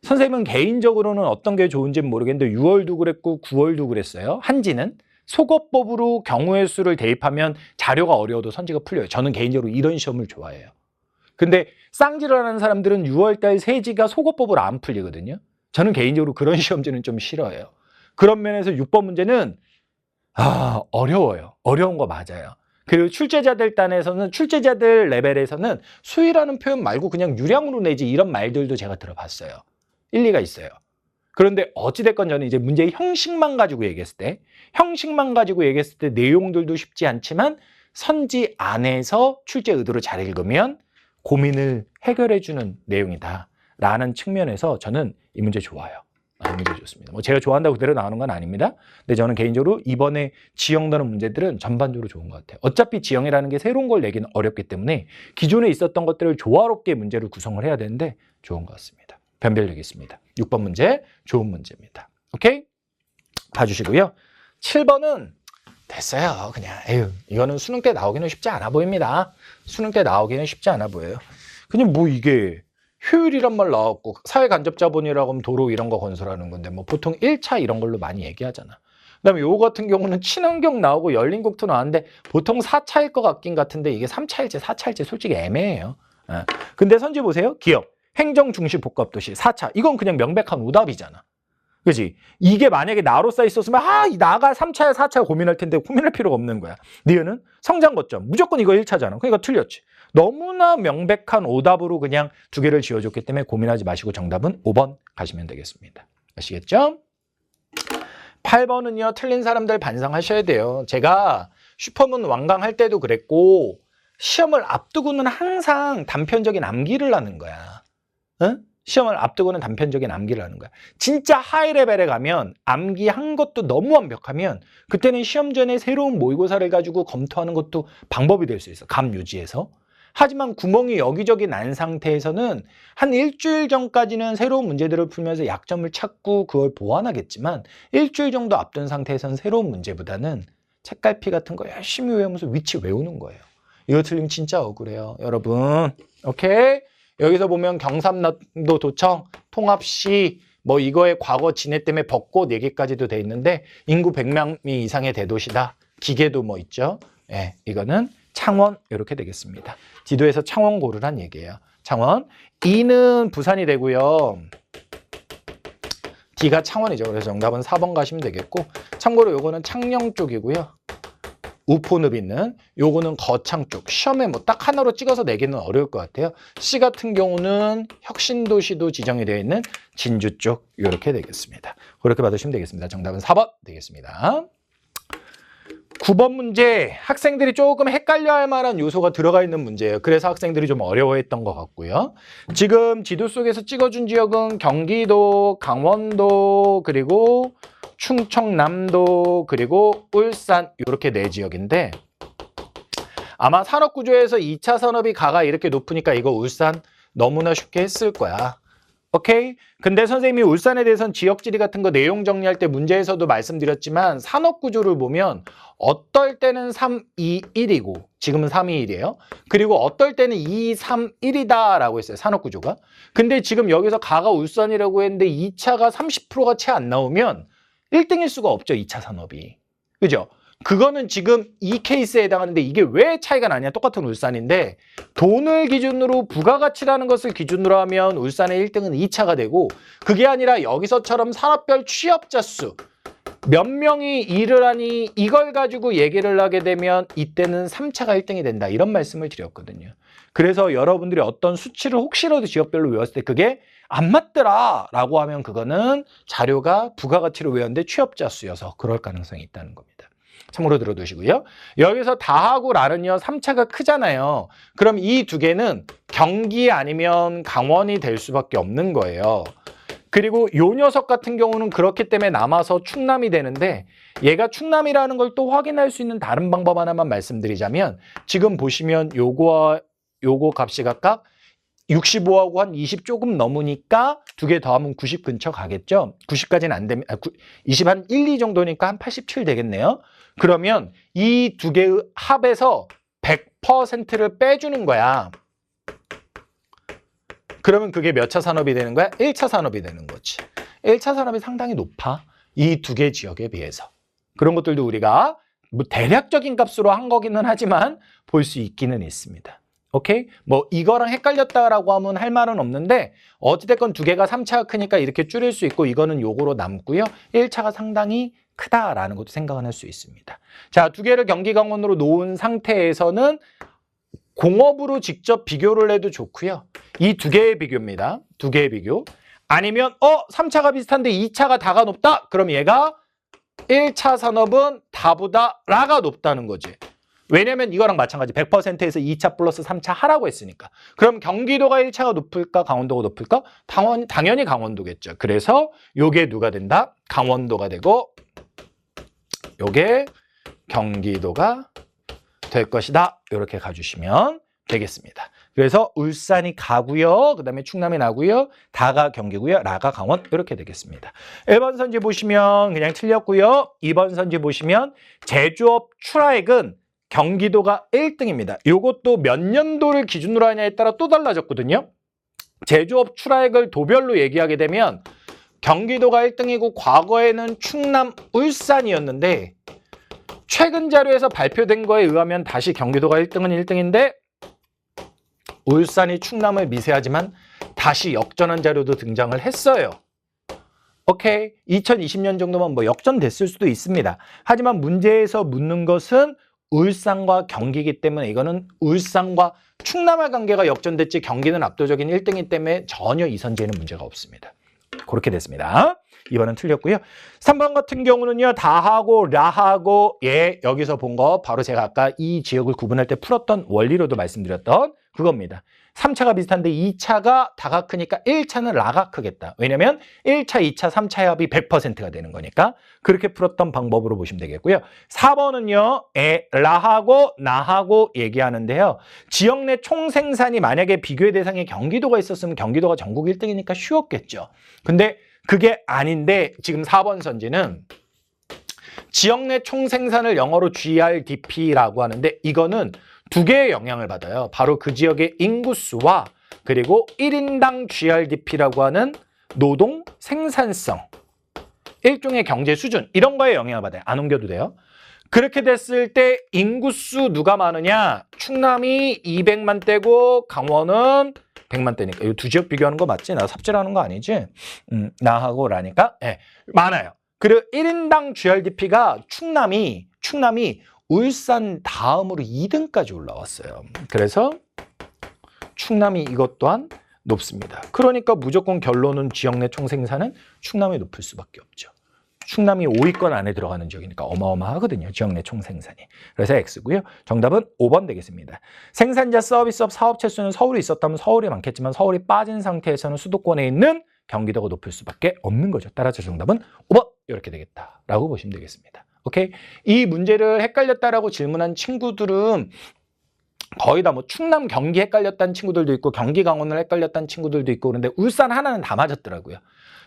선생님은 개인적으로는 어떤 게 좋은지는 모르겠는데 6월도 그랬고 9월도 그랬어요. 한지는 속어법으로 경우의 수를 대입하면 자료가 어려워도 선지가 풀려요. 저는 개인적으로 이런 시험을 좋아해요. 근데 쌍지를 하는 사람들은 6월달 세지가 속어법으로 안 풀리거든요. 저는 개인적으로 그런 시험지는 좀 싫어해요. 그런 면에서 6번 문제는 어려워요. 어려운 거 맞아요. 그리고 출제자들 단에서는 출제자들 레벨에서는 수위라는 표현 말고 그냥 유량으로 내지 이런 말들도 제가 들어봤어요. 일리가 있어요. 그런데 어찌됐건 저는 이제 문제의 형식만 가지고 얘기했을 때 내용들도 쉽지 않지만 선지 안에서 출제 의도를 잘 읽으면 고민을 해결해주는 내용이다라는 측면에서 저는 이 문제 좋아요. 이 문제 좋습니다. 뭐 제가 좋아한다고 그대로 나오는 건 아닙니다. 근데 저는 개인적으로 이번에 지형다는 문제들은 전반적으로 좋은 것 같아요. 어차피 지형이라는 게 새로운 걸 내기는 어렵기 때문에 기존에 있었던 것들을 조화롭게 문제를 구성을 해야 되는데 좋은 것 같습니다. 변별력이 있습니다. 6번 문제 좋은 문제입니다. 오케이? 봐주시고요. 7번은 됐어요. 그냥 이거는 수능 때 나오기는 쉽지 않아 보입니다. 수능 때 나오기는 쉽지 않아 보여요. 그냥 뭐 이게 효율이란 말 나왔고 사회간접자본이라고 하면 도로 이런 거 건설하는 건데 뭐 보통 1차 이런 걸로 많이 얘기하잖아. 그다음에 요거 같은 경우는 친환경 나오고 열린국토 나왔는데 보통 4차일 것 같긴 같은데 이게 3차일지 4차일지 솔직히 애매해요. 근데 선지 보세요. 기업, 행정중시복합도시 4차. 이건 그냥 명백한 오답이잖아. 그지? 이게 만약에 나로 쌓여 있었으면 나가 3차야 4차 고민할 텐데 고민할 필요가 없는 거야. 니은은 성장 거점. 무조건 이거 1차잖아. 그러니까 틀렸지. 너무나 명백한 오답으로 그냥 두 개를 지어줬기 때문에 고민하지 마시고 정답은 5번 가시면 되겠습니다. 아시겠죠? 8번은요. 틀린 사람들 반성하셔야 돼요. 제가 슈퍼문 완강할 때도 그랬고 시험을 앞두고는 항상 단편적인 암기를 하는 거야. 응? 시험을 앞두고는 단편적인 암기를 하는 거야. 진짜 하이레벨에 가면 암기한 것도 너무 완벽하면 그때는 시험 전에 새로운 모의고사를 가지고 검토하는 것도 방법이 될 수 있어. 감 유지해서. 하지만 구멍이 여기저기 난 상태에서는 한 일주일 전까지는 새로운 문제들을 풀면서 약점을 찾고 그걸 보완하겠지만 일주일 정도 앞둔 상태에서는 새로운 문제보다는 책갈피 같은 거 열심히 외우면서 위치 외우는 거예요. 이거 틀리면 진짜 억울해요. 여러분. 오케이? 여기서 보면 경상남도 도청, 통합시, 뭐 이거의 과거 진해 때문에 벚꽃 얘기까지도 돼 있는데 인구 100명 이상의 대도시다. 기계도 뭐 있죠. 예, 이거는 창원 이렇게 되겠습니다. 지도에서 창원 고르란 얘기예요. 창원. E는 부산이 되고요. D가 창원이죠. 그래서 정답은 4번 가시면 되겠고 참고로 요거는 창녕 쪽이고요. 우포늪 있는 요거는 거창 쪽. 시험에 뭐 딱 하나로 찍어서 내기는 어려울 것 같아요. C 같은 경우는 혁신도시도 지정이 되어 있는 진주 쪽 이렇게 되겠습니다. 그렇게 받으시면 되겠습니다. 정답은 4번 되겠습니다. 9번 문제 학생들이 조금 헷갈려할 만한 요소가 들어가 있는 문제예요. 그래서 학생들이 좀 어려워했던 것 같고요. 지금 지도 속에서 찍어준 지역은 경기도, 강원도, 그리고 충청남도, 그리고 울산 이렇게 네 지역인데 아마 산업구조에서 2차 산업이 가가 이렇게 높으니까 이거 울산 너무나 쉽게 했을 거야. 오케이? 근데 선생님이 울산에 대해서는 지역지리 같은 거 내용 정리할 때 문제에서도 말씀드렸지만 산업구조를 보면 어떨 때는 3, 2, 1이고 지금은 3, 2, 1이에요. 그리고 어떨 때는 2, 3, 1이다 라고 했어요. 산업구조가. 근데 지금 여기서 가가 울산이라고 했는데 2차가 30%가 채 안 나오면 1등일 수가 없죠. 2차 산업이. 그죠? 그거는 지금 이 케이스에 해당하는데 이게 왜 차이가 나냐. 똑같은 울산인데 돈을 기준으로 부가가치라는 것을 기준으로 하면 울산의 1등은 2차가 되고 그게 아니라 여기서처럼 산업별 취업자 수 몇 명이 일을 하니 이걸 가지고 얘기를 하게 되면 이때는 3차가 1등이 된다. 이런 말씀을 드렸거든요. 그래서 여러분들이 어떤 수치를 혹시라도 지역별로 외웠을 때 그게 안 맞더라 라고 하면 그거는 자료가 부가가치로 외웠는데 취업자 수여서 그럴 가능성이 있다는 겁니다. 참고로 들어두시고요. 여기서 다하고 라는요 3차가 크잖아요. 그럼 이 두 개는 경기 아니면 강원이 될 수밖에 없는 거예요. 그리고 요 녀석 같은 경우는 그렇기 때문에 남아서 충남이 되는데 얘가 충남이라는 걸 또 확인할 수 있는 다른 방법 하나만 말씀드리자면 지금 보시면 요거와 요거 값이 각각 65하고 한 20 조금 넘으니까 두 개 더하면 90 근처 가겠죠? 90까지는 안 되면 20 한 1, 2 정도니까 한 87 되겠네요. 그러면 이 두 개의 합에서 100%를 빼주는 거야. 그러면 그게 몇 차 산업이 되는 거야? 1차 산업이 되는 거지. 1차 산업이 상당히 높아. 이 두 개 지역에 비해서. 그런 것들도 우리가 뭐 대략적인 값으로 한 거기는 하지만 볼 수 있기는 있습니다. 오케이? 뭐 이거랑 헷갈렸다라고 하면 할 말은 없는데 어찌됐건 두 개가 3차가 크니까 이렇게 줄일 수 있고 이거는 요거로 남고요. 1차가 상당히 크다라는 것도 생각을 할 수 있습니다. 자, 두 개를 경기 강원으로 놓은 상태에서는 공업으로 직접 비교를 해도 좋고요. 이 두 개의 비교입니다. 두 개의 비교. 아니면 3차가 비슷한데 2차가 다가 높다? 그럼 얘가 1차 산업은 다보다 라가 높다는 거지. 왜냐면 이거랑 마찬가지 100%에서 2차 플러스 3차 하라고 했으니까. 그럼 경기도가 1차가 높을까? 강원도가 높을까? 당연히 강원도겠죠. 그래서 요게 누가 된다? 강원도가 되고 요게 경기도가 될 것이다. 이렇게 가주시면 되겠습니다. 그래서 울산이 가고요. 그 다음에 충남이 나고요. 다가 경기고요. 라가 강원 이렇게 되겠습니다. 1번 선지 보시면 그냥 틀렸고요. 2번 선지 보시면 제조업 출하액은 경기도가 1등입니다. 이것도 몇 년도를 기준으로 하냐에 따라 또 달라졌거든요. 제조업 출하액을 도별로 얘기하게 되면 경기도가 1등이고 과거에는 충남, 울산이었는데 최근 자료에서 발표된 거에 의하면 다시 경기도가 1등은 1등인데 울산이 충남을 미세하지만 다시 역전한 자료도 등장을 했어요. 오케이. 2020년 정도면 뭐 역전됐을 수도 있습니다. 하지만 문제에서 묻는 것은 울산과 경기이기 때문에 이거는 울산과 충남의 관계가 역전됐지 경기는 압도적인 1등이기 때문에 전혀 이 선지에는 문제가 없습니다. 그렇게 됐습니다. 2번은 틀렸고요. 3번 같은 경우는요. 다하고 라하고 여기서 본 거 바로 제가 아까 이 지역을 구분할 때 풀었던 원리로도 말씀드렸던 그겁니다. 3차가 비슷한데 2차가 다가 크니까 1차는 라가 크겠다. 왜냐면 1차, 2차, 3차의 합이 100%가 되는 거니까 그렇게 풀었던 방법으로 보시면 되겠고요. 4번은요. 라하고 나하고 얘기하는데요. 지역 내 총생산이 만약에 비교의 대상에 경기도가 있었으면 경기도가 전국 1등이니까 쉬웠겠죠. 근데 그게 아닌데 지금 4번 선지는 지역 내 총생산을 영어로 GRDP라고 하는데 이거는 두 개의 영향을 받아요. 바로 그 지역의 인구수와 그리고 1인당 GRDP라고 하는 노동 생산성, 일종의 경제 수준 이런 거에 영향을 받아요. 안 옮겨도 돼요. 그렇게 됐을 때 인구수 누가 많으냐? 충남이 200만대고 강원은 100만대니까 이 두 지역 비교하는 거 맞지? 나 삽질하는 거 아니지? 나하고 라니까 많아요. 그리고 1인당 GRDP가 충남이 울산 다음으로 2등까지 올라왔어요. 그래서 충남이 이것 또한 높습니다. 그러니까 무조건 결론은 지역 내 총생산은 충남이 높을 수밖에 없죠. 충남이 5위권 안에 들어가는 지역이니까 어마어마하거든요. 지역 내 총생산이. 그래서 X고요. 정답은 5번 되겠습니다. 생산자 서비스업 사업체 수는 서울이 있었다면 서울이 많겠지만 서울이 빠진 상태에서는 수도권에 있는 경기도가 높을 수밖에 없는 거죠. 따라서 정답은 5번 이렇게 되겠다라고 보시면 되겠습니다. 오케이? 이 문제를 헷갈렸다라고 질문한 친구들은 거의 다 뭐 충남 경기 헷갈렸다는 친구들도 있고 경기 강원을 헷갈렸다는 친구들도 있고 그런데 울산 하나는 다 맞았더라고요.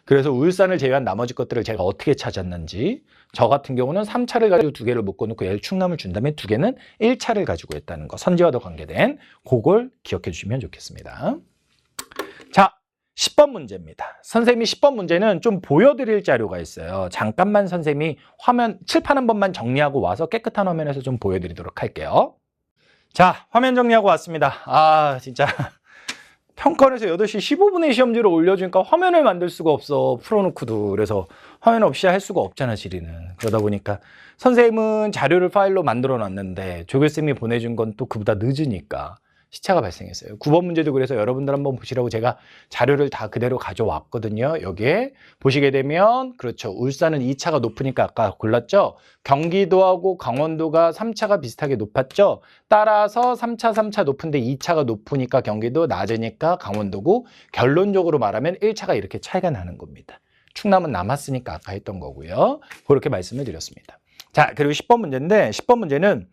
그래서 울산을 제외한 나머지 것들을 제가 어떻게 찾았는지 저 같은 경우는 3차를 가지고 두 개를 묶어놓고 얘를 충남을 준 다음에 두 개는 1차를 가지고 있다는 거 선지와도 관계된 그걸 기억해 주시면 좋겠습니다. 자, 10번 문제입니다. 선생님이 10번 문제는 좀 보여드릴 자료가 있어요. 잠깐만 선생님이 화면 칠판 한 번만 정리하고 와서 깨끗한 화면에서 좀 보여드리도록 할게요. 자, 화면 정리하고 왔습니다. 진짜 평가원에서 8시 15분에 시험지를 올려주니까 화면을 만들 수가 없어. 풀어놓고도. 그래서 화면 없이 할 수가 없잖아, 지리는. 그러다 보니까 선생님은 자료를 파일로 만들어 놨는데 조교쌤이 보내준 건 또 그보다 늦으니까 시차가 발생했어요. 9번 문제도 그래서 여러분들 한번 보시라고 제가 자료를 다 그대로 가져왔거든요. 여기에 보시게 되면 그렇죠. 울산은 2차가 높으니까 아까 골랐죠. 경기도하고 강원도가 3차가 비슷하게 높았죠. 따라서 3차 높은데 2차가 높으니까 경기도 낮으니까 강원도고 결론적으로 말하면 1차가 이렇게 차이가 나는 겁니다. 충남은 남았으니까 아까 했던 거고요. 그렇게 말씀을 드렸습니다. 자, 그리고 10번 문제인데 10번 문제는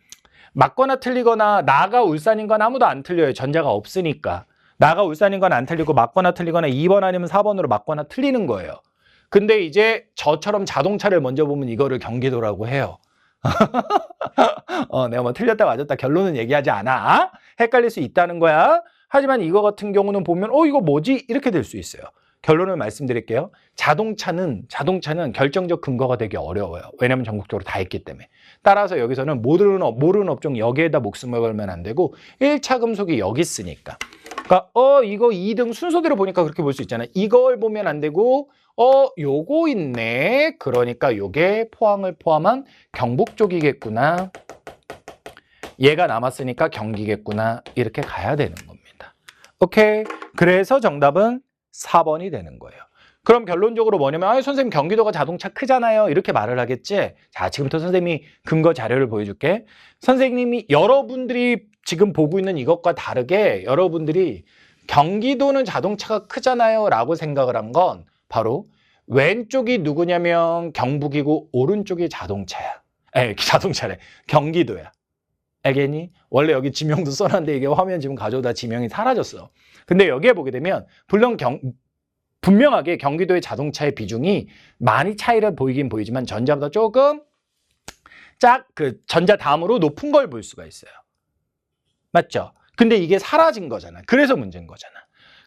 맞거나 틀리거나 나가 울산인 건 아무도 안 틀려요. 전자가 없으니까. 나가 울산인 건 안 틀리고 맞거나 틀리거나 2번 아니면 4번으로 맞거나 틀리는 거예요. 근데 이제 저처럼 자동차를 먼저 보면 이거를 경기도라고 해요. 내가 뭐 틀렸다 맞았다 결론은 얘기하지 않아. 헷갈릴 수 있다는 거야. 하지만 이거 같은 경우는 보면 이거 뭐지? 이렇게 될 수 있어요. 결론을 말씀드릴게요. 자동차는 결정적 근거가 되게 어려워요. 왜냐하면 전국적으로 다 있기 때문에. 따라서 여기서는 모르는 업종 여기에다 목숨을 걸면 안 되고 1차 금속이 여기 있으니까. 그러니까 이거 2등 순서대로 보니까 그렇게 볼 수 있잖아요. 이걸 보면 안 되고 요거 있네. 그러니까 요게 포항을 포함한 경북 쪽이겠구나. 얘가 남았으니까 경기겠구나. 이렇게 가야 되는 겁니다. 오케이. 그래서 정답은 4번이 되는 거예요. 그럼 결론적으로 뭐냐면 선생님 경기도가 자동차 크잖아요. 이렇게 말을 하겠지. 자, 지금부터 선생님이 근거 자료를 보여줄게. 선생님이 여러분들이 지금 보고 있는 이것과 다르게 여러분들이 경기도는 자동차가 크잖아요 라고 생각을 한 건 바로 왼쪽이 누구냐면 경북이고 오른쪽이 자동차야. 자동차래. 경기도야. 알겠니? 원래 여기 지명도 써놨는데 이게 화면 지금 가져오다 지명이 사라졌어. 근데 여기에 보게 되면 분명하게 경기도의 자동차의 비중이 많이 차이를 보이긴 보이지만 전자보다 조금 전자 다음으로 높은 걸 볼 수가 있어요. 맞죠? 근데 이게 사라진 거잖아. 그래서 문제인 거잖아.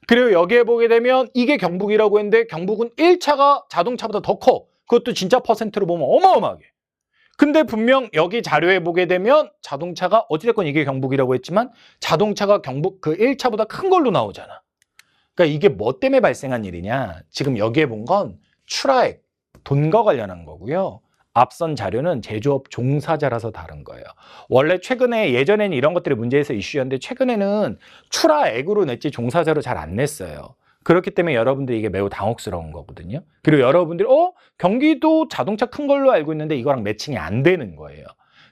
그리고 여기에 보게 되면 이게 경북이라고 했는데 경북은 1차가 자동차보다 더 커. 그것도 진짜 퍼센트로 보면 어마어마하게. 근데 분명 여기 자료에 보게 되면 자동차가 어찌됐건 이게 경북이라고 했지만 자동차가 경북 그 1차보다 큰 걸로 나오잖아. 그러니까 이게 뭐 때문에 발생한 일이냐. 지금 여기에 본 건 출하액, 돈과 관련한 거고요. 앞선 자료는 제조업 종사자라서 다른 거예요. 원래 최근에 예전에는 이런 것들이 문제에서 이슈였는데 최근에는 출하액으로 냈지 종사자로 잘 안 냈어요. 그렇기 때문에 여러분들이 이게 매우 당혹스러운 거거든요. 그리고 여러분들이 경기도 자동차 큰 걸로 알고 있는데 이거랑 매칭이 안 되는 거예요.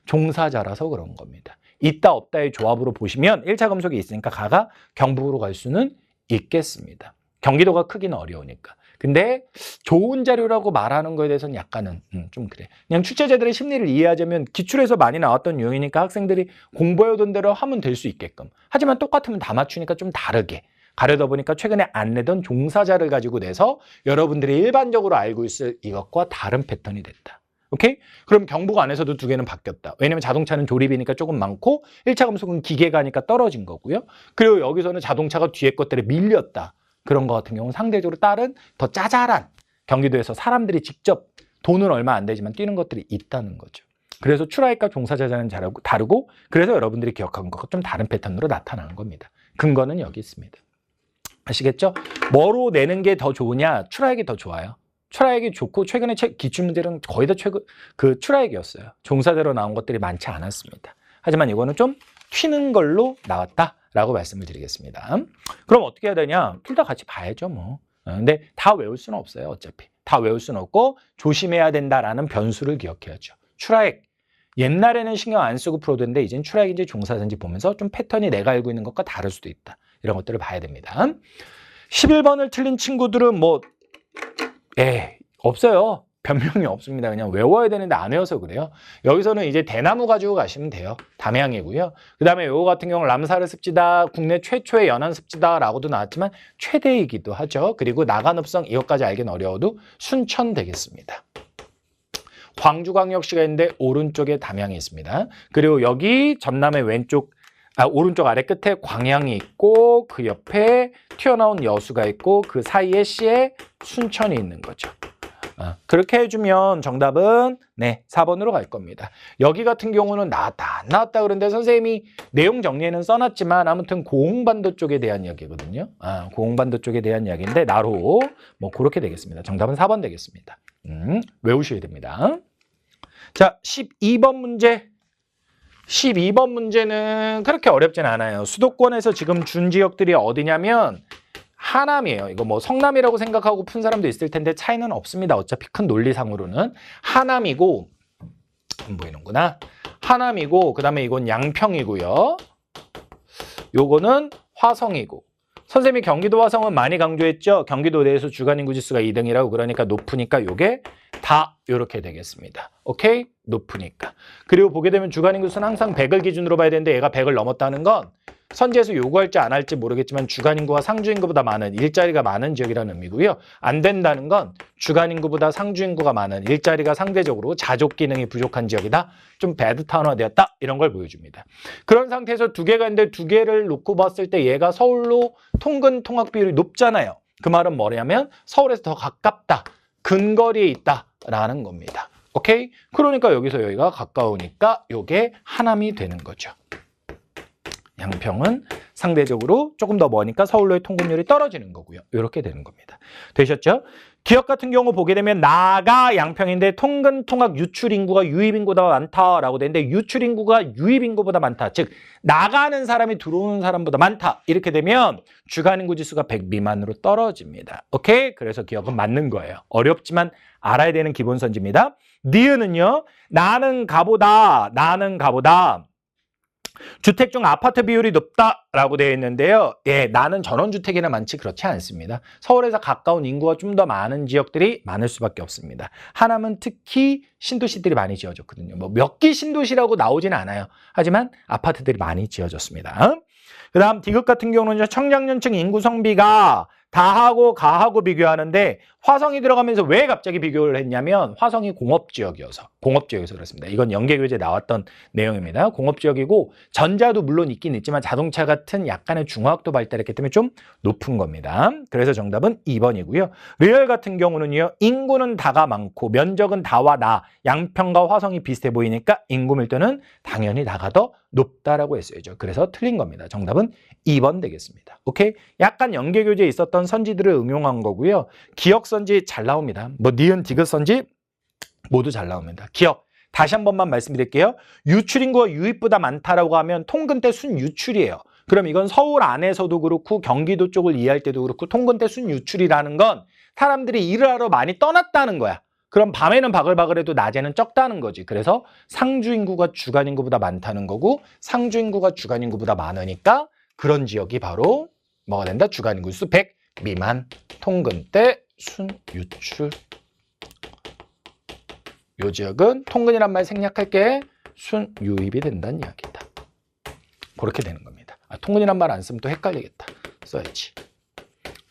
종사자라서 그런 겁니다. 있다 없다의 조합으로 보시면 1차 금속이 있으니까 가가 경북으로 갈 수는 있겠습니다. 경기도가 크기는 어려우니까. 근데 좋은 자료라고 말하는 거에 대해서는 약간은 좀 그래. 그냥 출제자들의 심리를 이해하자면 기출에서 많이 나왔던 유형이니까 학생들이 공부해오던 대로 하면 될 수 있게끔. 하지만 똑같으면 다 맞추니까 좀 다르게. 가려다 보니까 최근에 안 내던 종사자를 가지고 내서 여러분들이 일반적으로 알고 있을 이것과 다른 패턴이 됐다. 오케이? 그럼 경북 안에서도 두 개는 바뀌었다. 왜냐면 자동차는 조립이니까 조금 많고 1차 금속은 기계가니까 떨어진 거고요. 그리고 여기서는 자동차가 뒤에 것들에 밀렸다. 그런 거 같은 경우는 상대적으로 다른 더 짜잘한 경기도에서 사람들이 직접 돈은 얼마 안 되지만 뛰는 것들이 있다는 거죠. 그래서 출하액과 종사자는 다르고 그래서 여러분들이 기억한 것과 좀 다른 패턴으로 나타나는 겁니다. 근거는 여기 있습니다. 아시겠죠? 뭐로 내는 게 더 좋으냐? 출하액이 더 좋아요. 출하액이 좋고 최근에 기출문제는 거의 다 출하액이었어요. 종사자로 나온 것들이 많지 않았습니다. 하지만 이거는 좀 튀는 걸로 나왔다라고 말씀을 드리겠습니다. 그럼 어떻게 해야 되냐? 둘 다 같이 봐야죠 뭐. 근데 다 외울 수는 없어요. 어차피. 다 외울 수는 없고 조심해야 된다라는 변수를 기억해야죠. 출하액. 옛날에는 신경 안 쓰고 풀어도는데 이젠 출하액인지 종사자인지 보면서 좀 패턴이 내가 알고 있는 것과 다를 수도 있다. 이런 것들을 봐야 됩니다. 11번을 틀린 친구들은 없어요. 변명이 없습니다. 그냥 외워야 되는데 안 외워서 그래요. 여기서는 이제 대나무 가지고 가시면 돼요. 담양이고요. 그 다음에 요거 같은 경우는 람사르 습지다, 국내 최초의 연안 습지다라고도 나왔지만 최대이기도 하죠. 그리고 나간읍성 이것까지 알기는 어려워도 순천 되겠습니다. 광주광역시가 있는데 오른쪽에 담양이 있습니다. 그리고 여기 전남의 오른쪽 아래 끝에 광양이 있고 그 옆에 튀어나온 여수가 있고 그 사이에 시에 순천이 있는 거죠. 그렇게 해주면 정답은 4번으로 갈 겁니다. 여기 같은 경우는 나왔다 안 나왔다 그런데 선생님이 내용 정리에는 써놨지만 아무튼 고흥반도 쪽에 대한 이야기거든요. 고흥반도 쪽에 대한 이야기인데 나로 그렇게 되겠습니다. 정답은 4번 되겠습니다. 외우셔야 됩니다. 자, 12번 문제. 12번 문제는 그렇게 어렵진 않아요. 수도권에서 지금 준 지역들이 어디냐면 하남이에요. 이거 뭐 성남이라고 생각하고 푼 사람도 있을 텐데 차이는 없습니다. 어차피 큰 논리상으로는 하남이고, 안 보이는구나. 하남이고, 그 다음에 이건 양평이고요. 요거는 화성이고. 선생님이 경기도 화성은 많이 강조했죠. 경기도 내에서 주간인구 지수가 2등이라고. 그러니까 높으니까 요게 다 요렇게 되겠습니다. 오케이? 높으니까. 그리고 보게 되면 주간인구 수는 항상 100을 기준으로 봐야 되는데 얘가 100을 넘었다는 건 선지에서 요구할지 안 할지 모르겠지만 주간인구가 상주인구보다 많은 일자리가 많은 지역이라는 의미고요. 안 된다는 건 주간인구보다 상주인구가 많은 일자리가 상대적으로 자족 기능이 부족한 지역이다. 좀 배드 타운화되었다. 이런 걸 보여줍니다. 그런 상태에서 두 개가 있는데 두 개를 놓고 봤을 때 얘가 서울로 통근 통학 비율이 높잖아요. 그 말은 뭐냐면 서울에서 더 가깝다. 근거리에 있다라는 겁니다. 오케이? 그러니까 여기서 여기가 가까우니까 요게 하남이 되는 거죠. 양평은 상대적으로 조금 더 머니까 서울로의 통근율이 떨어지는 거고요. 이렇게 되는 겁니다. 되셨죠? 기업 같은 경우 보게 되면 나가 양평인데 통근 통학 유출 인구가 유입 인구보다 많다라고 되는데 유출 인구가 유입 인구보다 많다. 즉 나가는 사람이 들어오는 사람보다 많다. 이렇게 되면 주간 인구 지수가 100 미만으로 떨어집니다. 오케이? 그래서 기억은 맞는 거예요. 어렵지만 알아야 되는 기본 선지입니다. 니은은요. 나는 가보다 주택 중 아파트 비율이 높다라고 되어 있는데요. 예, 나는 전원주택이나 많지 그렇지 않습니다. 서울에서 가까운 인구가 좀 더 많은 지역들이 많을 수밖에 없습니다. 하남은 특히 신도시들이 많이 지어졌거든요. 뭐 몇 개 신도시라고 나오지는 않아요. 하지만 아파트들이 많이 지어졌습니다. 그 다음 디귿 같은 경우는 청장년층 인구 성비가 다하고 가하고 비교하는데 화성이 들어가면서 왜 갑자기 비교를 했냐면 화성이 공업지역이어서 그렇습니다. 이건 연계교재에 나왔던 내용입니다. 공업지역이고 전자도 물론 있긴 있지만 자동차 같은 약간의 중화학도 발달했기 때문에 좀 높은 겁니다. 그래서 정답은 2번이고요. 리얼 같은 경우는요. 인구는 다가 많고 면적은 다와 나 양평과 화성이 비슷해 보이니까 인구 밀도는 당연히 다가 더 높다라고 했어야죠. 그래서 틀린 겁니다. 정답은 2번 되겠습니다. 오케이? 약간 연계교재에 있었던 선지들을 응용한 거고요. 기억 선지 잘 나옵니다. 뭐 니은, 디귿 선지 모두 잘 나옵니다. 기억. 다시 한 번만 말씀드릴게요. 유출 인구가 유입보다 많다라고 하면 통근 때 순유출이에요. 그럼 이건 서울 안에서도 그렇고 경기도 쪽을 이해할 때도 그렇고 통근 때 순유출이라는 건 사람들이 일을 하러 많이 떠났다는 거야. 그럼 밤에는 바글바글해도 낮에는 적다는 거지. 그래서 상주인구가 주간인구보다 많다는 거고 상주인구가 주간인구보다 많으니까 그런 지역이 바로 뭐가 된다? 주간인구 수 100 미만, 통근 때 순유출. 요 지역은 통근이란 말 생략할게. 순유입이 된다는 이야기다. 그렇게 되는 겁니다. 통근이란 말 안 쓰면 또 헷갈리겠다. 써야지.